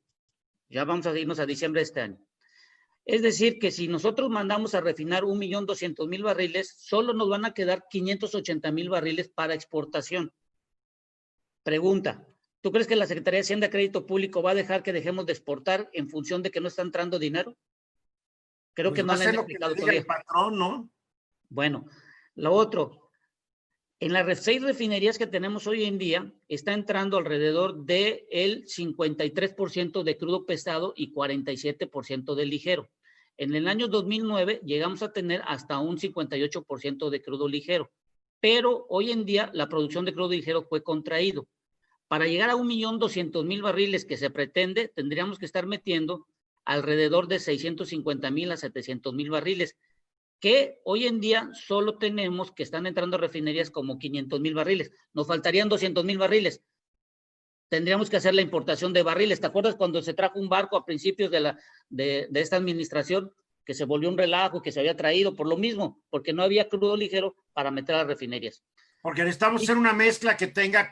Ya vamos a irnos a diciembre de este año. Es decir, que si nosotros mandamos a refinar 1,200,000 barriles, solo nos van a quedar 580,000 barriles para exportación. Pregunta, ¿tú crees que la Secretaría de Hacienda y Crédito Público va a dejar que dejemos de exportar en función de que no está entrando dinero? Creo que no le han explicado todavía. El patrón, ¿no? Bueno, lo otro, En las 6 refinerías que tenemos hoy en día, está entrando alrededor del 53% de crudo pesado y 47% de ligero. En el año 2009 llegamos a tener hasta un 58% de crudo ligero, pero hoy en día la producción de crudo ligero fue contraído. Para llegar a 1.200.000 barriles que se pretende, tendríamos que estar metiendo alrededor de 650.000 a 700.000 barriles, que hoy en día solo tenemos que están entrando a refinerías como 500.000 barriles. Nos faltarían 200.000 barriles. Tendríamos que hacer la importación de barriles. ¿Te acuerdas cuando se trajo un barco a principios de esta administración que se volvió un relajo, que se había traído por lo mismo, porque no había crudo ligero para meter a las refinerías? Porque necesitamos hacer una mezcla que tenga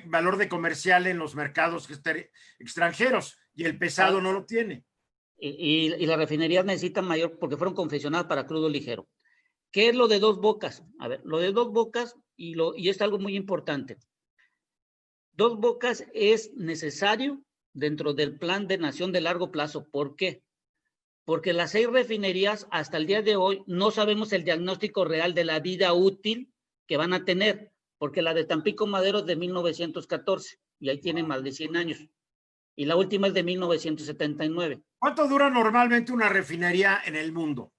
valor de comercial en los mercados extranjeros y el pesado no lo tiene. Y las refinerías necesitan mayor, porque fueron confeccionadas para crudo ligero. ¿Qué es lo de Dos Bocas? A ver, lo de Dos Bocas, y es algo muy importante. Dos Bocas es necesario dentro del plan de nación de largo plazo. ¿Por qué? Porque las 6 refinerías hasta el día de hoy no sabemos el diagnóstico real de la vida útil que van a tener, porque la de Tampico Madero es de 1914 y ahí tiene más de 100 años. Y la última es de 1979. ¿Cuánto dura normalmente una refinería en el mundo?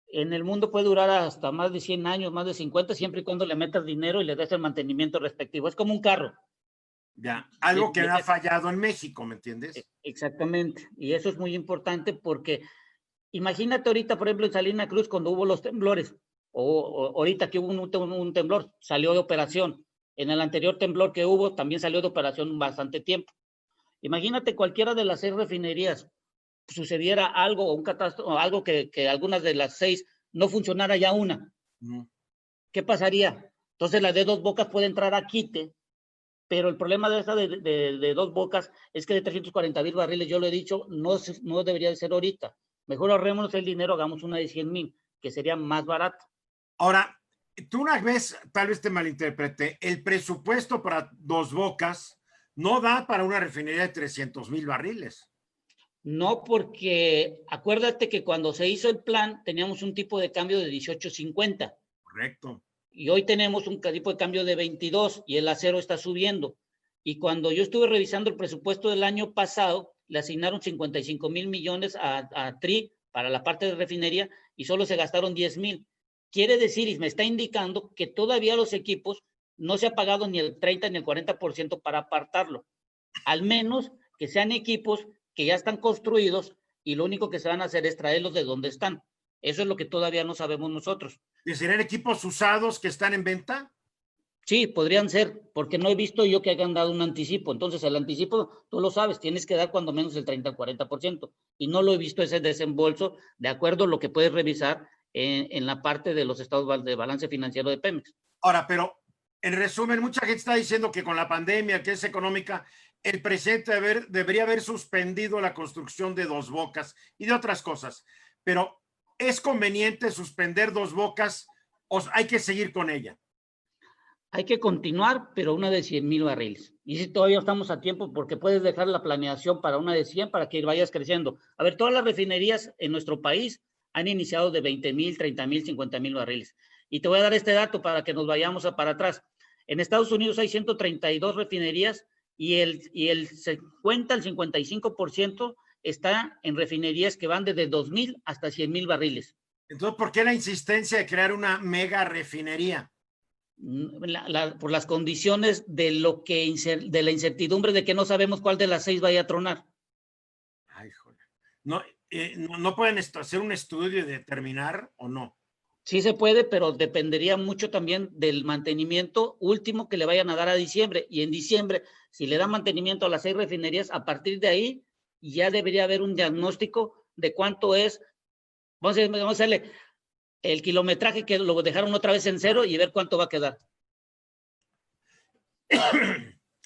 En el mundo puede durar hasta más de 100 años, más de 50, siempre y cuando le metas dinero y le des el mantenimiento respectivo. Es como un carro. Ya, algo que ha fallado en México, ¿me entiendes? Exactamente. Y eso es muy importante porque imagínate ahorita, por ejemplo, en Salina Cruz, cuando hubo los temblores, o ahorita que hubo un temblor, salió de operación. En el anterior temblor que hubo, también salió de operación bastante tiempo. Imagínate cualquiera de las 6 refinerías, sucediera algo o un catástrofe, o algo que algunas de las 6 no funcionara ya una. ¿Qué pasaría? Entonces la de Dos Bocas puede entrar a quite, pero el problema de esta de Dos Bocas es que de 340.000 barriles, yo lo he dicho, no debería de ser ahorita. Mejor ahorrémonos el dinero, hagamos una de 100.000, que sería más barato. Ahora, tú una vez, tal vez te malinterpreté, el presupuesto para Dos Bocas no da para una refinería de 300.000 barriles. No, porque acuérdate que cuando se hizo el plan teníamos un tipo de cambio de 18.50. Correcto. Y hoy tenemos un tipo de cambio de 22 y el acero está subiendo. Y cuando yo estuve revisando el presupuesto del año pasado, le asignaron 55.000 millones a TRI para la parte de refinería y solo se gastaron 10.000. Quiere decir, y me está indicando que todavía los equipos no se ha pagado ni el 30 ni el 40% para apartarlo. Al menos que sean equipos que ya están construidos y lo único que se van a hacer es traerlos de donde están. Eso es lo que todavía no sabemos nosotros. ¿Y serán equipos usados que están en venta? Sí, podrían ser, porque no he visto yo que hayan dado un anticipo. Entonces, el anticipo, tú lo sabes, tienes que dar cuando menos el 30 al 40%. Y no lo he visto ese desembolso, de acuerdo a lo que puedes revisar en la parte de los estados de balance financiero de Pemex. Ahora, pero en resumen, mucha gente está diciendo que con la pandemia, que es económica, el presidente debería haber suspendido la construcción de Dos Bocas y de otras cosas. Pero ¿es conveniente suspender Dos Bocas o hay que seguir con ella? Hay que continuar, pero una de 100.000 barriles. Y si todavía estamos a tiempo, porque puedes dejar la planeación para una de 100 para que vayas creciendo. A ver, todas las refinerías en nuestro país han iniciado de 20.000, 30.000, 50.000 barriles. Y te voy a dar este dato para que nos vayamos para atrás. En Estados Unidos hay 132 refinerías y el 50 al 55% está en refinerías que van desde 2.000 hasta 100.000 barriles. Entonces, ¿por qué la insistencia de crear una mega refinería? Por las condiciones de la incertidumbre de que no sabemos cuál de las 6 vaya a tronar. Ay, joder. ¿No pueden hacer un estudio y determinar o no? Sí se puede, pero dependería mucho también del mantenimiento último que le vayan a dar a diciembre. Y en diciembre, si le dan mantenimiento a las 6 refinerías, a partir de ahí ya debería haber un diagnóstico de cuánto es. Vamos a hacerle el kilometraje que lo dejaron otra vez en 0 y ver cuánto va a quedar.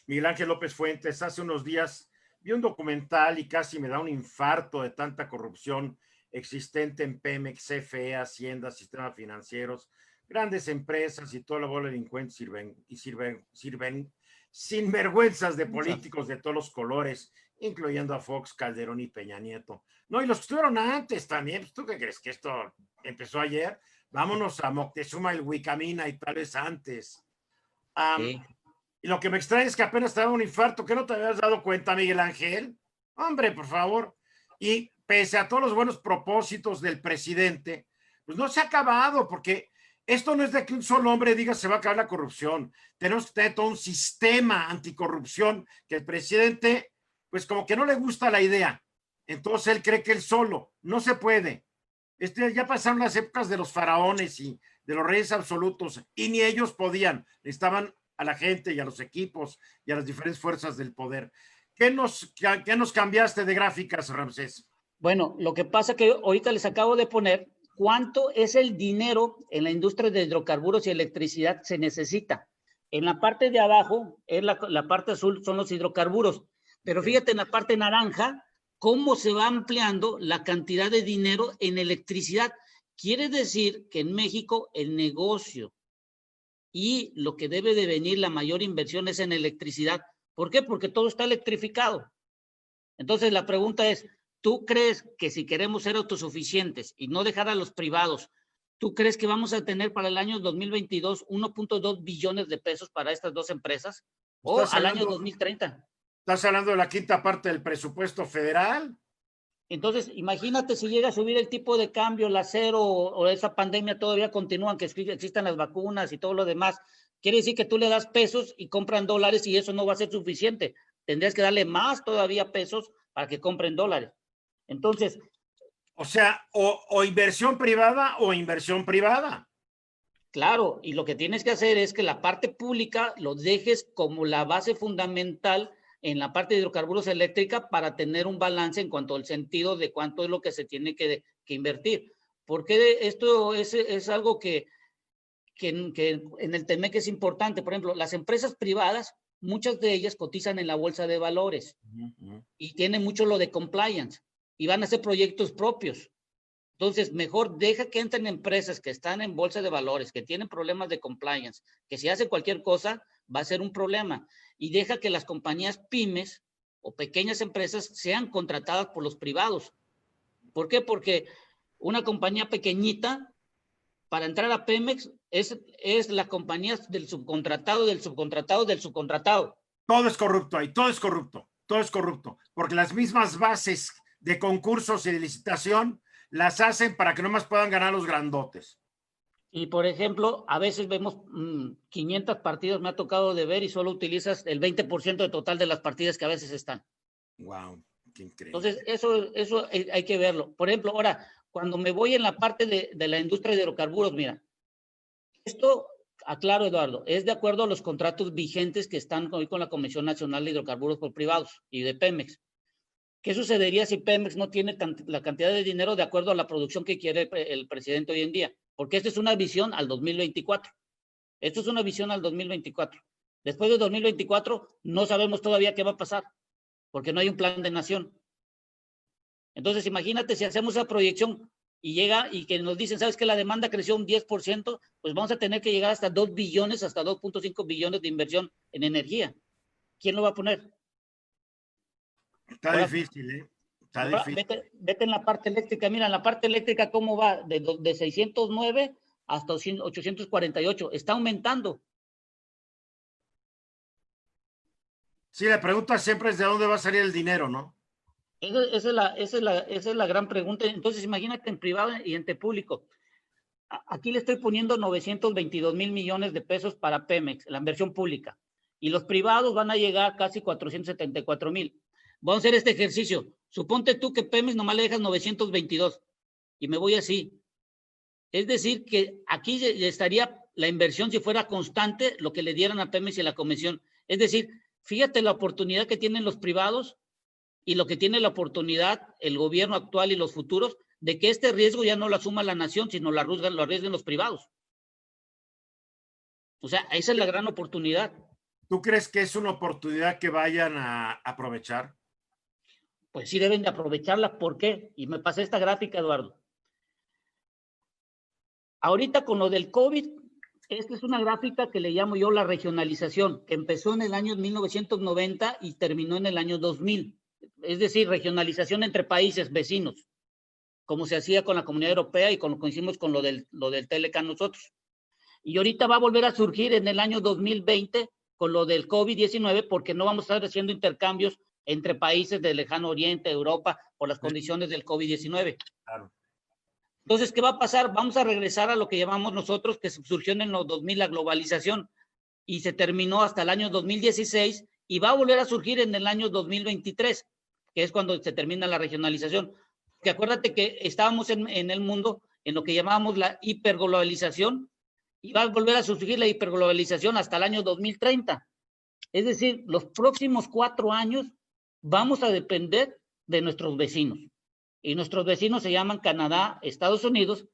Miguel Ángel López Fuentes, hace unos días vi un documental y casi me da un infarto de tanta corrupción existente en Pemex, CFE, Hacienda, sistemas financieros, grandes empresas y toda la bola de delincuentes sirven sinvergüenzas de políticos de todos los colores, incluyendo a Fox, Calderón y Peña Nieto. No, y los que estuvieron antes también. ¿Tú qué crees que esto empezó ayer? Vámonos a Moctezuma, el Huicamina y tal vez antes. Sí. Y lo que me extraña es que apenas te daba un infarto, que no te habías dado cuenta, Miguel Ángel. Hombre, por favor. Y pese a todos los buenos propósitos del presidente, pues no se ha acabado, porque esto no es de que un solo hombre diga se va a acabar la corrupción. Tenemos que tener todo un sistema anticorrupción que el presidente, pues como que no le gusta la idea. Entonces él cree que él solo. No se puede. Ya pasaron las épocas de los faraones y de los reyes absolutos, y ni ellos podían. Estaban a la gente y a los equipos y a las diferentes fuerzas del poder. ¿Qué nos cambiaste de gráficas, Ramsés? Bueno, lo que pasa que ahorita les acabo de poner cuánto es el dinero en la industria de hidrocarburos y electricidad se necesita. En la parte de abajo, es la parte azul, son los hidrocarburos. Pero fíjate en la parte naranja, cómo se va ampliando la cantidad de dinero en electricidad. Quiere decir que en México el negocio y lo que debe de venir la mayor inversión es en electricidad. ¿Por qué? Porque todo está electrificado. Entonces la pregunta es, ¿tú crees que si queremos ser autosuficientes y no dejar a los privados, tú crees que vamos a tener para el año 2022 1.2 billones de pesos para estas dos empresas? ¿O al año 2030? ¿Estás hablando de la quinta parte del presupuesto federal? Entonces, imagínate si llega a subir el tipo de cambio, el acero o esa pandemia todavía continúan, que existan las vacunas y todo lo demás. Quiere decir que tú le das pesos y compran dólares y eso no va a ser suficiente. Tendrías que darle más todavía pesos para que compren dólares. Entonces. O sea, o inversión privada o inversión privada. Claro, y lo que tienes que hacer es que la parte pública lo dejes como la base fundamental en la parte de hidrocarburos eléctrica para tener un balance en cuanto al sentido de cuánto es lo que se tiene que invertir. Porque esto es algo que en el TEMEC es importante. Por ejemplo, las empresas privadas, muchas de ellas cotizan en la bolsa de valores y tienen mucho lo de compliance y van a hacer proyectos propios. Entonces, mejor deja que entren empresas que están en bolsa de valores, que tienen problemas de compliance, que si hace cualquier cosa va a ser un problema. Y deja que las compañías pymes o pequeñas empresas sean contratadas por los privados. ¿Por qué? Porque una compañía pequeñita, para entrar a Pemex, es la compañía del subcontratado, del subcontratado, del subcontratado. Todo es corrupto ahí, todo es corrupto, todo es corrupto. Porque las mismas bases de concursos y de licitación las hacen para que nomás puedan ganar los grandotes. Y por ejemplo, a veces vemos 500 partidas, me ha tocado de ver, y solo utilizas el 20% de total de las partidas que a veces están. Wow, qué increíble. Entonces, eso hay que verlo. Por ejemplo, ahora, cuando me voy en la parte de la industria de hidrocarburos, mira, esto, aclaro, Eduardo, es de acuerdo a los contratos vigentes que están hoy con la Comisión Nacional de Hidrocarburos por Privados y de Pemex. ¿Qué sucedería si Pemex no tiene la cantidad de dinero de acuerdo a la producción que quiere el presidente hoy en día? Porque esta es una visión al 2024. Esto es una visión al 2024. Después de 2024 no sabemos todavía qué va a pasar, porque no hay un plan de nación. Entonces, imagínate si hacemos esa proyección y llega y que nos dicen, ¿sabes que la demanda creció un 10%? Pues vamos a tener que llegar hasta 2 billones, hasta 2.5 billones de inversión en energía. ¿Quién lo va a poner? Está ahora, difícil, ¿eh? Está ahora, difícil. Vete en la parte eléctrica. Mira, en la parte eléctrica, ¿cómo va? De 609 hasta 848. Está aumentando. Sí, la pregunta siempre es de dónde va a salir el dinero, ¿no? Esa es la gran pregunta. Entonces, imagínate en privado y en público. Aquí le estoy poniendo 922 mil millones de pesos para Pemex, la inversión pública. Y los privados van a llegar casi 474 mil. Vamos a hacer este ejercicio. Suponte tú que Pemex nomás le dejas 922 y me voy así. Es decir, que aquí estaría la inversión, si fuera constante, lo que le dieran a Pemex y a la Comisión. Es decir, fíjate la oportunidad que tienen los privados y lo que tiene la oportunidad el gobierno actual y los futuros de que este riesgo ya no lo asuma la nación, sino lo arriesguen los privados. O sea, esa es la gran oportunidad. ¿Tú crees que es una oportunidad que vayan a aprovechar? Pues sí deben de aprovecharla. ¿Por qué? Y me pasé esta gráfica, Eduardo. Ahorita con lo del COVID, esta es una gráfica que le llamo yo la regionalización, que empezó en el año 1990 y terminó en el año 2000. Es decir, regionalización entre países vecinos, como se hacía con la Comunidad Europea y con lo que hicimos con lo del Telecan nosotros. Y ahorita va a volver a surgir en el año 2020 con lo del COVID-19, porque no vamos a estar haciendo intercambios entre países del lejano oriente, Europa, por las condiciones del COVID-19. Claro. Entonces, ¿qué va a pasar? Vamos a regresar a lo que llamamos nosotros, que surgió en los 2000, la globalización, y se terminó hasta el año 2016, y va a volver a surgir en el año 2023, que es cuando se termina la regionalización. Que acuérdate que estábamos en el mundo en lo que llamábamos la hiperglobalización, y va a volver a surgir la hiperglobalización hasta el año 2030. Es decir, los próximos 4 años vamos a depender de nuestros vecinos. Y nuestros vecinos se llaman Canadá, Estados Unidos,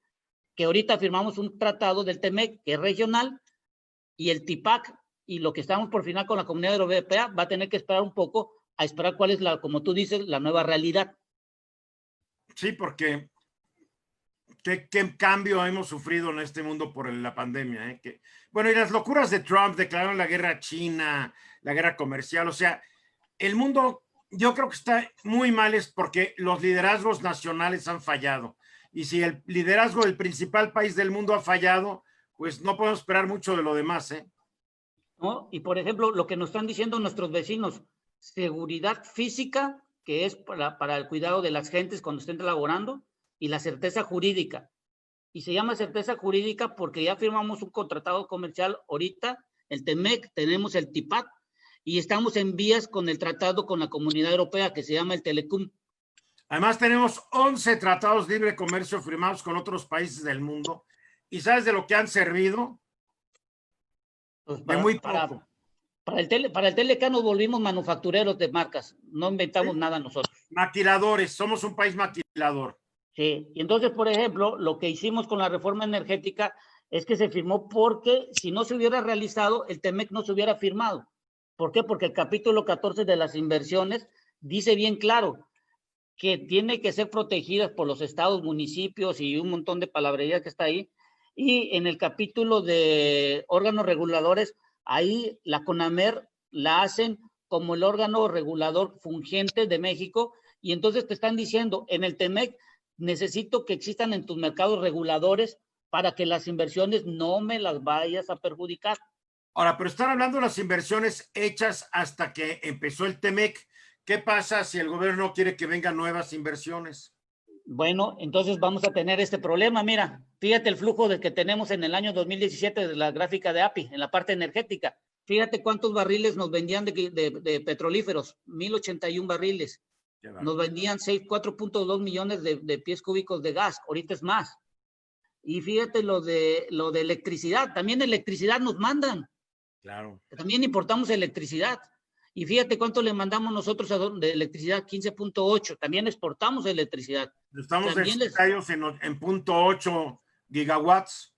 que ahorita firmamos un tratado del TEMEC, que es regional, y el TIPAC, y lo que estamos por final con la Comunidad Europea, va a tener que esperar un poco a esperar cuál es, como tú dices, la nueva realidad. Sí, porque ¿qué cambio hemos sufrido en este mundo por la pandemia? Bueno, y las locuras de Trump declararon la guerra a China, la guerra comercial, o sea, el mundo yo creo que está muy mal es porque los liderazgos nacionales han fallado. Y si el liderazgo del principal país del mundo ha fallado, pues no podemos esperar mucho de lo demás, ¿eh? ¿No? Y por ejemplo, lo que nos están diciendo nuestros vecinos, seguridad física, que es para el cuidado de las gentes cuando estén laborando, y la certeza jurídica. Y se llama certeza jurídica porque ya firmamos un contratado comercial ahorita, el TEMEC, tenemos el TIPAC, y estamos en vías con el tratado con la Comunidad Europea que se llama el Telecum. Además tenemos 11 tratados de libre comercio firmados con otros países del mundo. ¿Y sabes de lo que han servido? Pues de muy poco. Para el Telecam nos volvimos manufactureros de marcas, no inventamos nada nosotros. Maquiladores, somos un país maquilador. Sí, y entonces, por ejemplo, lo que hicimos con la reforma energética es que se firmó porque si no se hubiera realizado, el TEMEC no se hubiera firmado. ¿Por qué? Porque el capítulo 14 de las inversiones dice bien claro que tiene que ser protegidas por los estados, municipios y un montón de palabrerías que está ahí. Y en el capítulo de órganos reguladores, ahí la CONAMER la hacen como el órgano regulador fungiente de México, y entonces te están diciendo, en el TEMEC necesito que existan en tus mercados reguladores para que las inversiones no me las vayas a perjudicar. Ahora, pero están hablando de las inversiones hechas hasta que empezó el TEMEC. ¿Qué pasa si el gobierno no quiere que vengan nuevas inversiones? Bueno, entonces vamos a tener este problema. Mira, fíjate el flujo que tenemos en el año 2017 de la gráfica de API, en la parte energética. Fíjate cuántos barriles nos vendían de petrolíferos, 1081 barriles. Nos vendían 4.2 millones de pies cúbicos de gas, ahorita es más. Y fíjate lo de electricidad, también electricidad nos mandan. Claro. También importamos electricidad. Y fíjate cuánto le mandamos nosotros de electricidad, 15.8. También exportamos electricidad. Estamos en 0.8 gigawatts.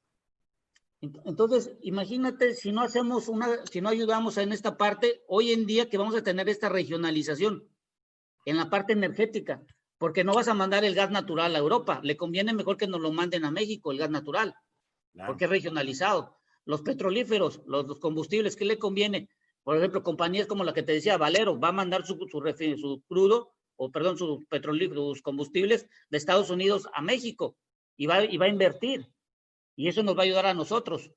Entonces, imagínate si no hacemos si no ayudamos en esta parte, hoy en día que vamos a tener esta regionalización en la parte energética, porque no vas a mandar el gas natural a Europa. Le conviene mejor que nos lo manden a México, el gas natural, claro, porque es regionalizado. Los petrolíferos, los combustibles, ¿qué le conviene? Por ejemplo, compañías como la que te decía, Valero, va a mandar su crudo, sus petrolíferos, sus combustibles de Estados Unidos a México y va a invertir. Y eso nos va a ayudar a nosotros.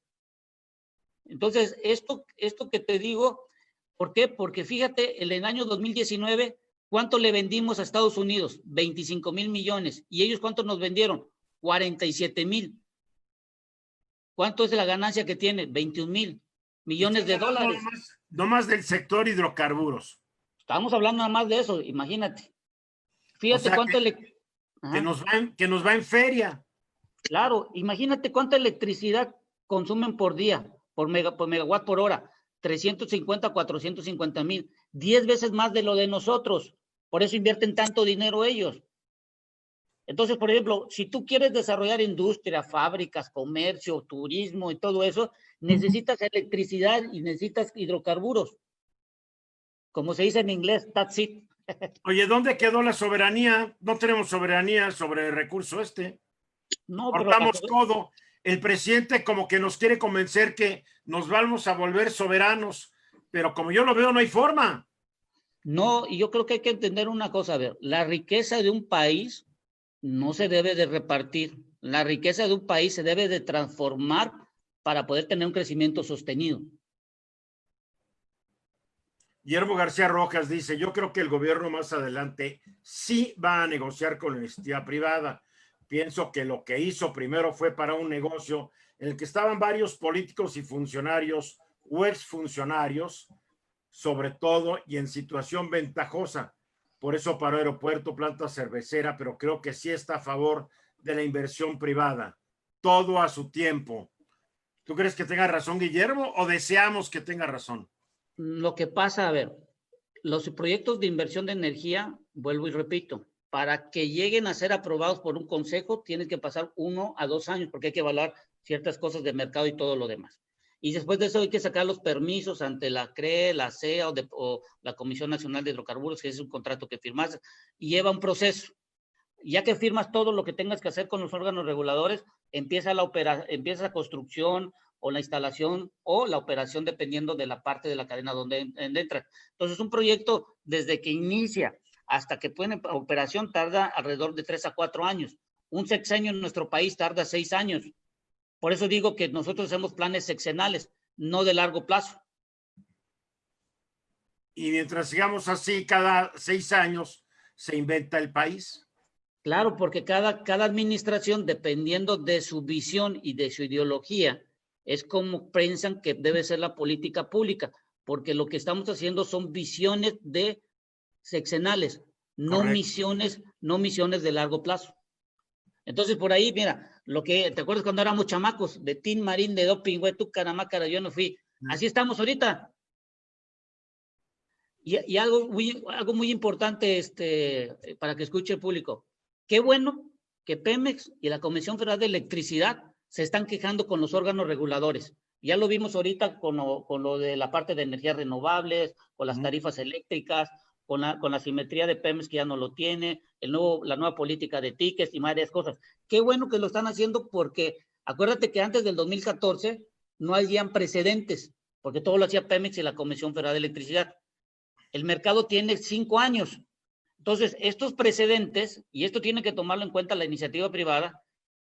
Entonces, esto que te digo, ¿por qué? Porque fíjate, en el año 2019, ¿cuánto le vendimos a Estados Unidos? 25,000 millones. ¿Y ellos cuánto nos vendieron? 47,000. ¿Cuánto es la ganancia que tiene? 21,000 millones de dólares. No más del sector hidrocarburos. Estamos hablando nada más de eso, imagínate. Fíjate, o sea, cuánto que nos va en feria. Claro, imagínate cuánta electricidad consumen por día, por megawatt por hora. 350, 450 mil, 10 veces más de lo de nosotros. Por eso invierten tanto dinero ellos. Entonces, por ejemplo, si tú quieres desarrollar industria, fábricas, comercio, turismo y todo eso, necesitas electricidad y necesitas hidrocarburos. Como se dice en inglés, that's it. Oye, ¿dónde quedó la soberanía? No tenemos soberanía sobre el recurso No, cortamos todo. El presidente como que nos quiere convencer que nos vamos a volver soberanos, pero como yo lo veo, no hay forma. No, y yo creo que hay que entender una cosa, a ver, la riqueza de un país no se debe de repartir, la riqueza de un país se debe de transformar para poder tener un crecimiento sostenido. Guillermo García Rojas dice, yo creo que el gobierno más adelante sí va a negociar con la iniciativa privada. Pienso que lo que hizo primero fue para un negocio en el que estaban varios políticos y funcionarios o exfuncionarios, sobre todo, y en situación ventajosa. Por eso paró aeropuerto, planta cervecera, pero creo que sí está a favor de la inversión privada. Todo a su tiempo. ¿Tú crees que tenga razón Guillermo o deseamos que tenga razón? Lo que pasa, a ver, los proyectos de inversión de energía, vuelvo y repito, para que lleguen a ser aprobados por un consejo, tienen que pasar 1 a 2 años, porque hay que evaluar ciertas cosas de mercado y todo lo demás. Y después de eso hay que sacar los permisos ante la CRE, la CEA o la Comisión Nacional de Hidrocarburos, que es un contrato que firmas, y lleva un proceso. Ya que firmas todo lo que tengas que hacer con los órganos reguladores, empieza la construcción o la instalación o la operación dependiendo de la parte de la cadena donde entra. Entonces, un proyecto desde que inicia hasta que pone operación tarda alrededor de 3 a 4 años. Un sexenio en nuestro país tarda 6 años. Por eso digo que nosotros hacemos planes sexenales, no de largo plazo. Y mientras sigamos así, cada 6 años se inventa el país. Claro, porque cada administración, dependiendo de su visión y de su ideología, es como piensan que debe ser la política pública, porque lo que estamos haciendo son visiones de sexenales, no misiones de largo plazo. Entonces, por ahí, mira, ¿te acuerdas cuando éramos chamacos? De Tin Marín, de Doping, güey, tú, Caramácara, yo no fui. Así estamos ahorita. Y algo muy importante para que escuche el público. Qué bueno que Pemex y la Comisión Federal de Electricidad se están quejando con los órganos reguladores. Ya lo vimos ahorita con lo de la parte de energías renovables, con las tarifas eléctricas, con la simetría de Pemex que ya no lo tiene, la nueva política de tickets y varias cosas. Qué bueno que lo están haciendo porque acuérdate que antes del 2014 no habían precedentes, porque todo lo hacía Pemex y la Comisión Federal de Electricidad. El mercado tiene 5 años. Entonces, estos precedentes, y esto tiene que tomarlo en cuenta la iniciativa privada,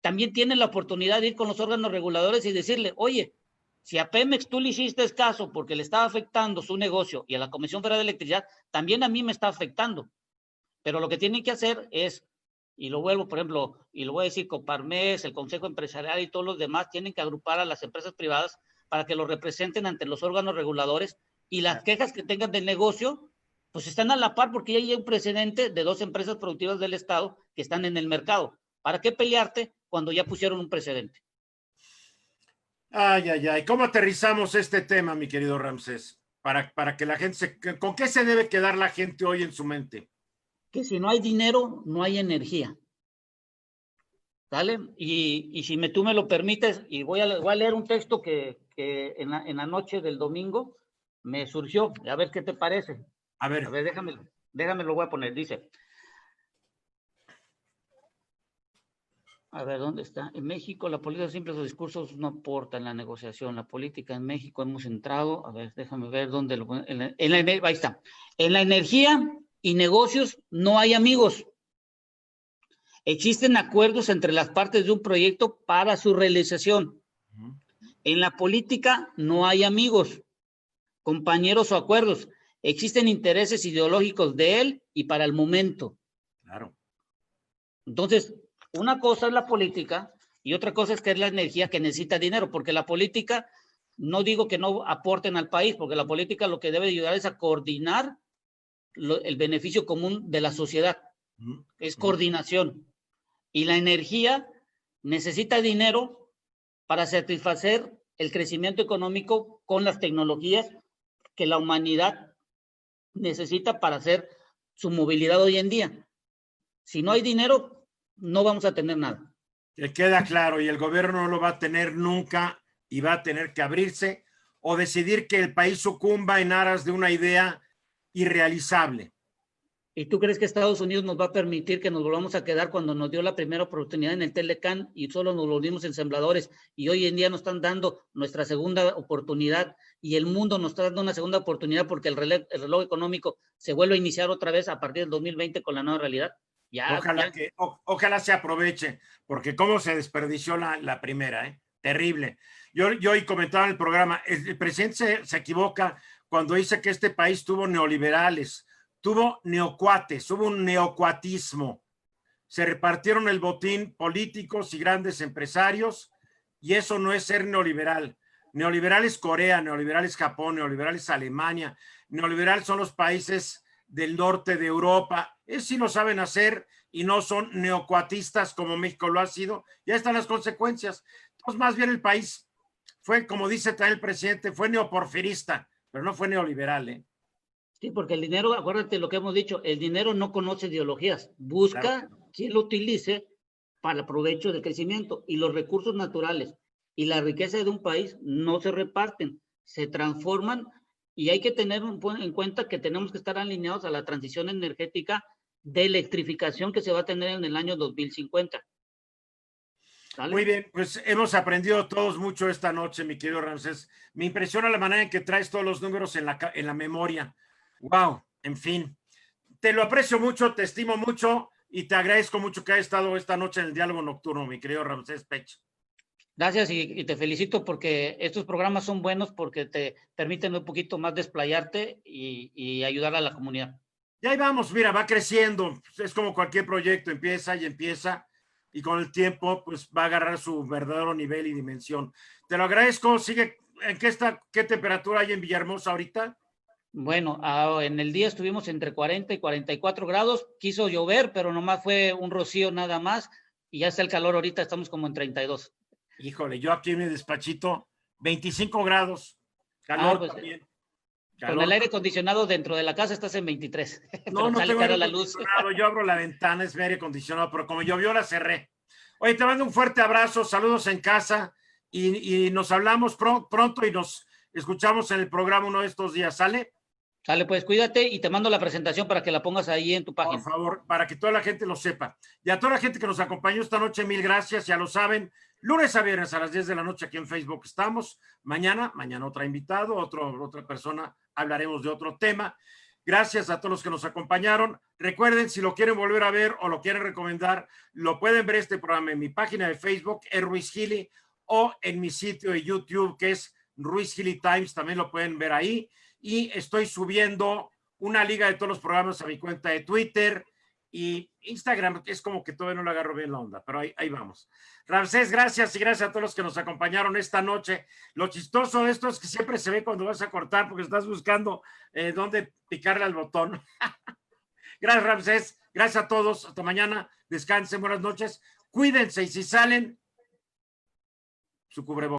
también tienen la oportunidad de ir con los órganos reguladores y decirle, oye, si a Pemex tú le hiciste caso porque le estaba afectando su negocio y a la Comisión Federal de Electricidad, también a mí me está afectando. Pero lo que tienen que hacer es, y lo vuelvo, por ejemplo, y lo voy a decir, Coparmex, el Consejo Empresarial y todos los demás tienen que agrupar a las empresas privadas para que lo representen ante los órganos reguladores y las quejas que tengan del negocio, pues están a la par porque ya hay un precedente de 2 empresas productivas del Estado que están en el mercado. ¿Para qué pelearte cuando ya pusieron un precedente? Ay, ay, ay. ¿Cómo aterrizamos este tema, mi querido Ramsés? Para que la gente ¿con qué se debe quedar la gente hoy en su mente? Que si no hay dinero, no hay energía. ¿Sale? Y si tú me lo permites, y voy a leer un texto que en la noche del domingo me surgió. A ver qué te parece. A ver, déjame lo voy a poner. Dice, a ver, ¿dónde está? En México la política siempre sus discursos no aportan la negociación. La política en México hemos entrado, a ver, déjame ver dónde lo ahí está. En la energía y negocios no hay amigos. Existen acuerdos entre las partes de un proyecto para su realización. En la política no hay amigos, compañeros o acuerdos. Existen intereses ideológicos de él y para el momento. Claro. Entonces, una cosa es la política y otra cosa es que es la energía que necesita dinero, porque la política, no digo que no aporten al país, porque la política lo que debe ayudar es a coordinar el beneficio común de la sociedad. Es coordinación. Y la energía necesita dinero para satisfacer el crecimiento económico con las tecnologías que la humanidad necesita para hacer su movilidad hoy en día. Si no hay dinero, no vamos a tener nada. Que queda claro, y el gobierno no lo va a tener nunca y va a tener que abrirse o decidir que el país sucumba en aras de una idea irrealizable. ¿Y tú crees que Estados Unidos nos va a permitir que nos volvamos a quedar cuando nos dio la primera oportunidad en el Telecán y solo nos volvimos ensambladores y hoy en día nos están dando nuestra segunda oportunidad y el mundo nos está dando una segunda oportunidad porque el reloj económico se vuelve a iniciar otra vez a partir del 2020 con la nueva realidad? Ojalá se aproveche, porque cómo se desperdició la primera, terrible. Yo hoy comentaba en el programa, el presidente se equivoca cuando dice que este país tuvo neoliberales, tuvo neocuates, hubo un neocuatismo. Se repartieron el botín políticos y grandes empresarios, y eso no es ser neoliberal. Neoliberal es Corea, neoliberal es Japón, neoliberal es Alemania, neoliberal son los países del norte de Europa. Eso sí lo saben hacer y no son neocuatistas como México lo ha sido. Ya están las consecuencias. Entonces, más bien el país fue, como dice también el presidente, fue neoporfirista, pero no fue neoliberal, ¿eh? Sí, porque el dinero, acuérdate lo que hemos dicho, el dinero no conoce ideologías, busca quien lo utilice para el provecho del crecimiento, y los recursos naturales y la riqueza de un país no se reparten, se transforman, y hay que tener en cuenta que tenemos que estar alineados a la transición energética de electrificación que se va a tener en el año 2050. ¿Sale? Muy bien, pues hemos aprendido todos mucho esta noche, mi querido Ramsés. Me impresiona la manera en que traes todos los números en la memoria. Wow, en fin. Te lo aprecio mucho, te estimo mucho y te agradezco mucho que hayas estado esta noche en el diálogo nocturno, mi querido Ramsés Pech. Gracias y te felicito porque estos programas son buenos porque te permiten un poquito más desplayarte y ayudar a la comunidad. Y ahí vamos, mira, va creciendo. Es como cualquier proyecto, empieza y con el tiempo pues va a agarrar su verdadero nivel y dimensión. Te lo agradezco. Sigue, ¿en qué temperatura hay en Villahermosa ahorita? Bueno, en el día estuvimos entre 40 y 44 grados. Quiso llover, pero nomás fue un rocío nada más. Y ya está el calor ahorita, estamos como en 32. Híjole, yo aquí en mi despachito, 25 grados. Calor pues, también. Calor. Con el aire acondicionado dentro de la casa estás en 23. No, no tengo aire acondicionado. Yo abro la ventana, es mi aire acondicionado, pero como llovió la cerré. Oye, te mando un fuerte abrazo, saludos en casa y nos hablamos pronto y nos escuchamos en el programa uno de estos días, ¿sale? Sale, pues cuídate y te mando la presentación para que la pongas ahí en tu página. Por favor, para que toda la gente lo sepa. Y a toda la gente que nos acompañó esta noche, mil gracias, ya lo saben. Lunes a viernes a las 10 de la noche aquí en Facebook estamos. Mañana otro invitado, otra persona, hablaremos de otro tema. Gracias a todos los que nos acompañaron. Recuerden, si lo quieren volver a ver o lo quieren recomendar, lo pueden ver este programa en mi página de Facebook, Ruiz Gili, o en mi sitio de YouTube, que es Ruiz Gili Times, también lo pueden ver ahí. Y estoy subiendo una liga de todos los programas a mi cuenta de Twitter y Instagram, que es como que todavía no le agarro bien la onda, pero ahí vamos. Ramsés, gracias y gracias a todos los que nos acompañaron esta noche. Lo chistoso de esto es que siempre se ve cuando vas a cortar porque estás buscando dónde picarle al botón. Gracias, Ramsés. Gracias a todos. Hasta mañana. Descansen. Buenas noches. Cuídense y si salen, su cubrebocas.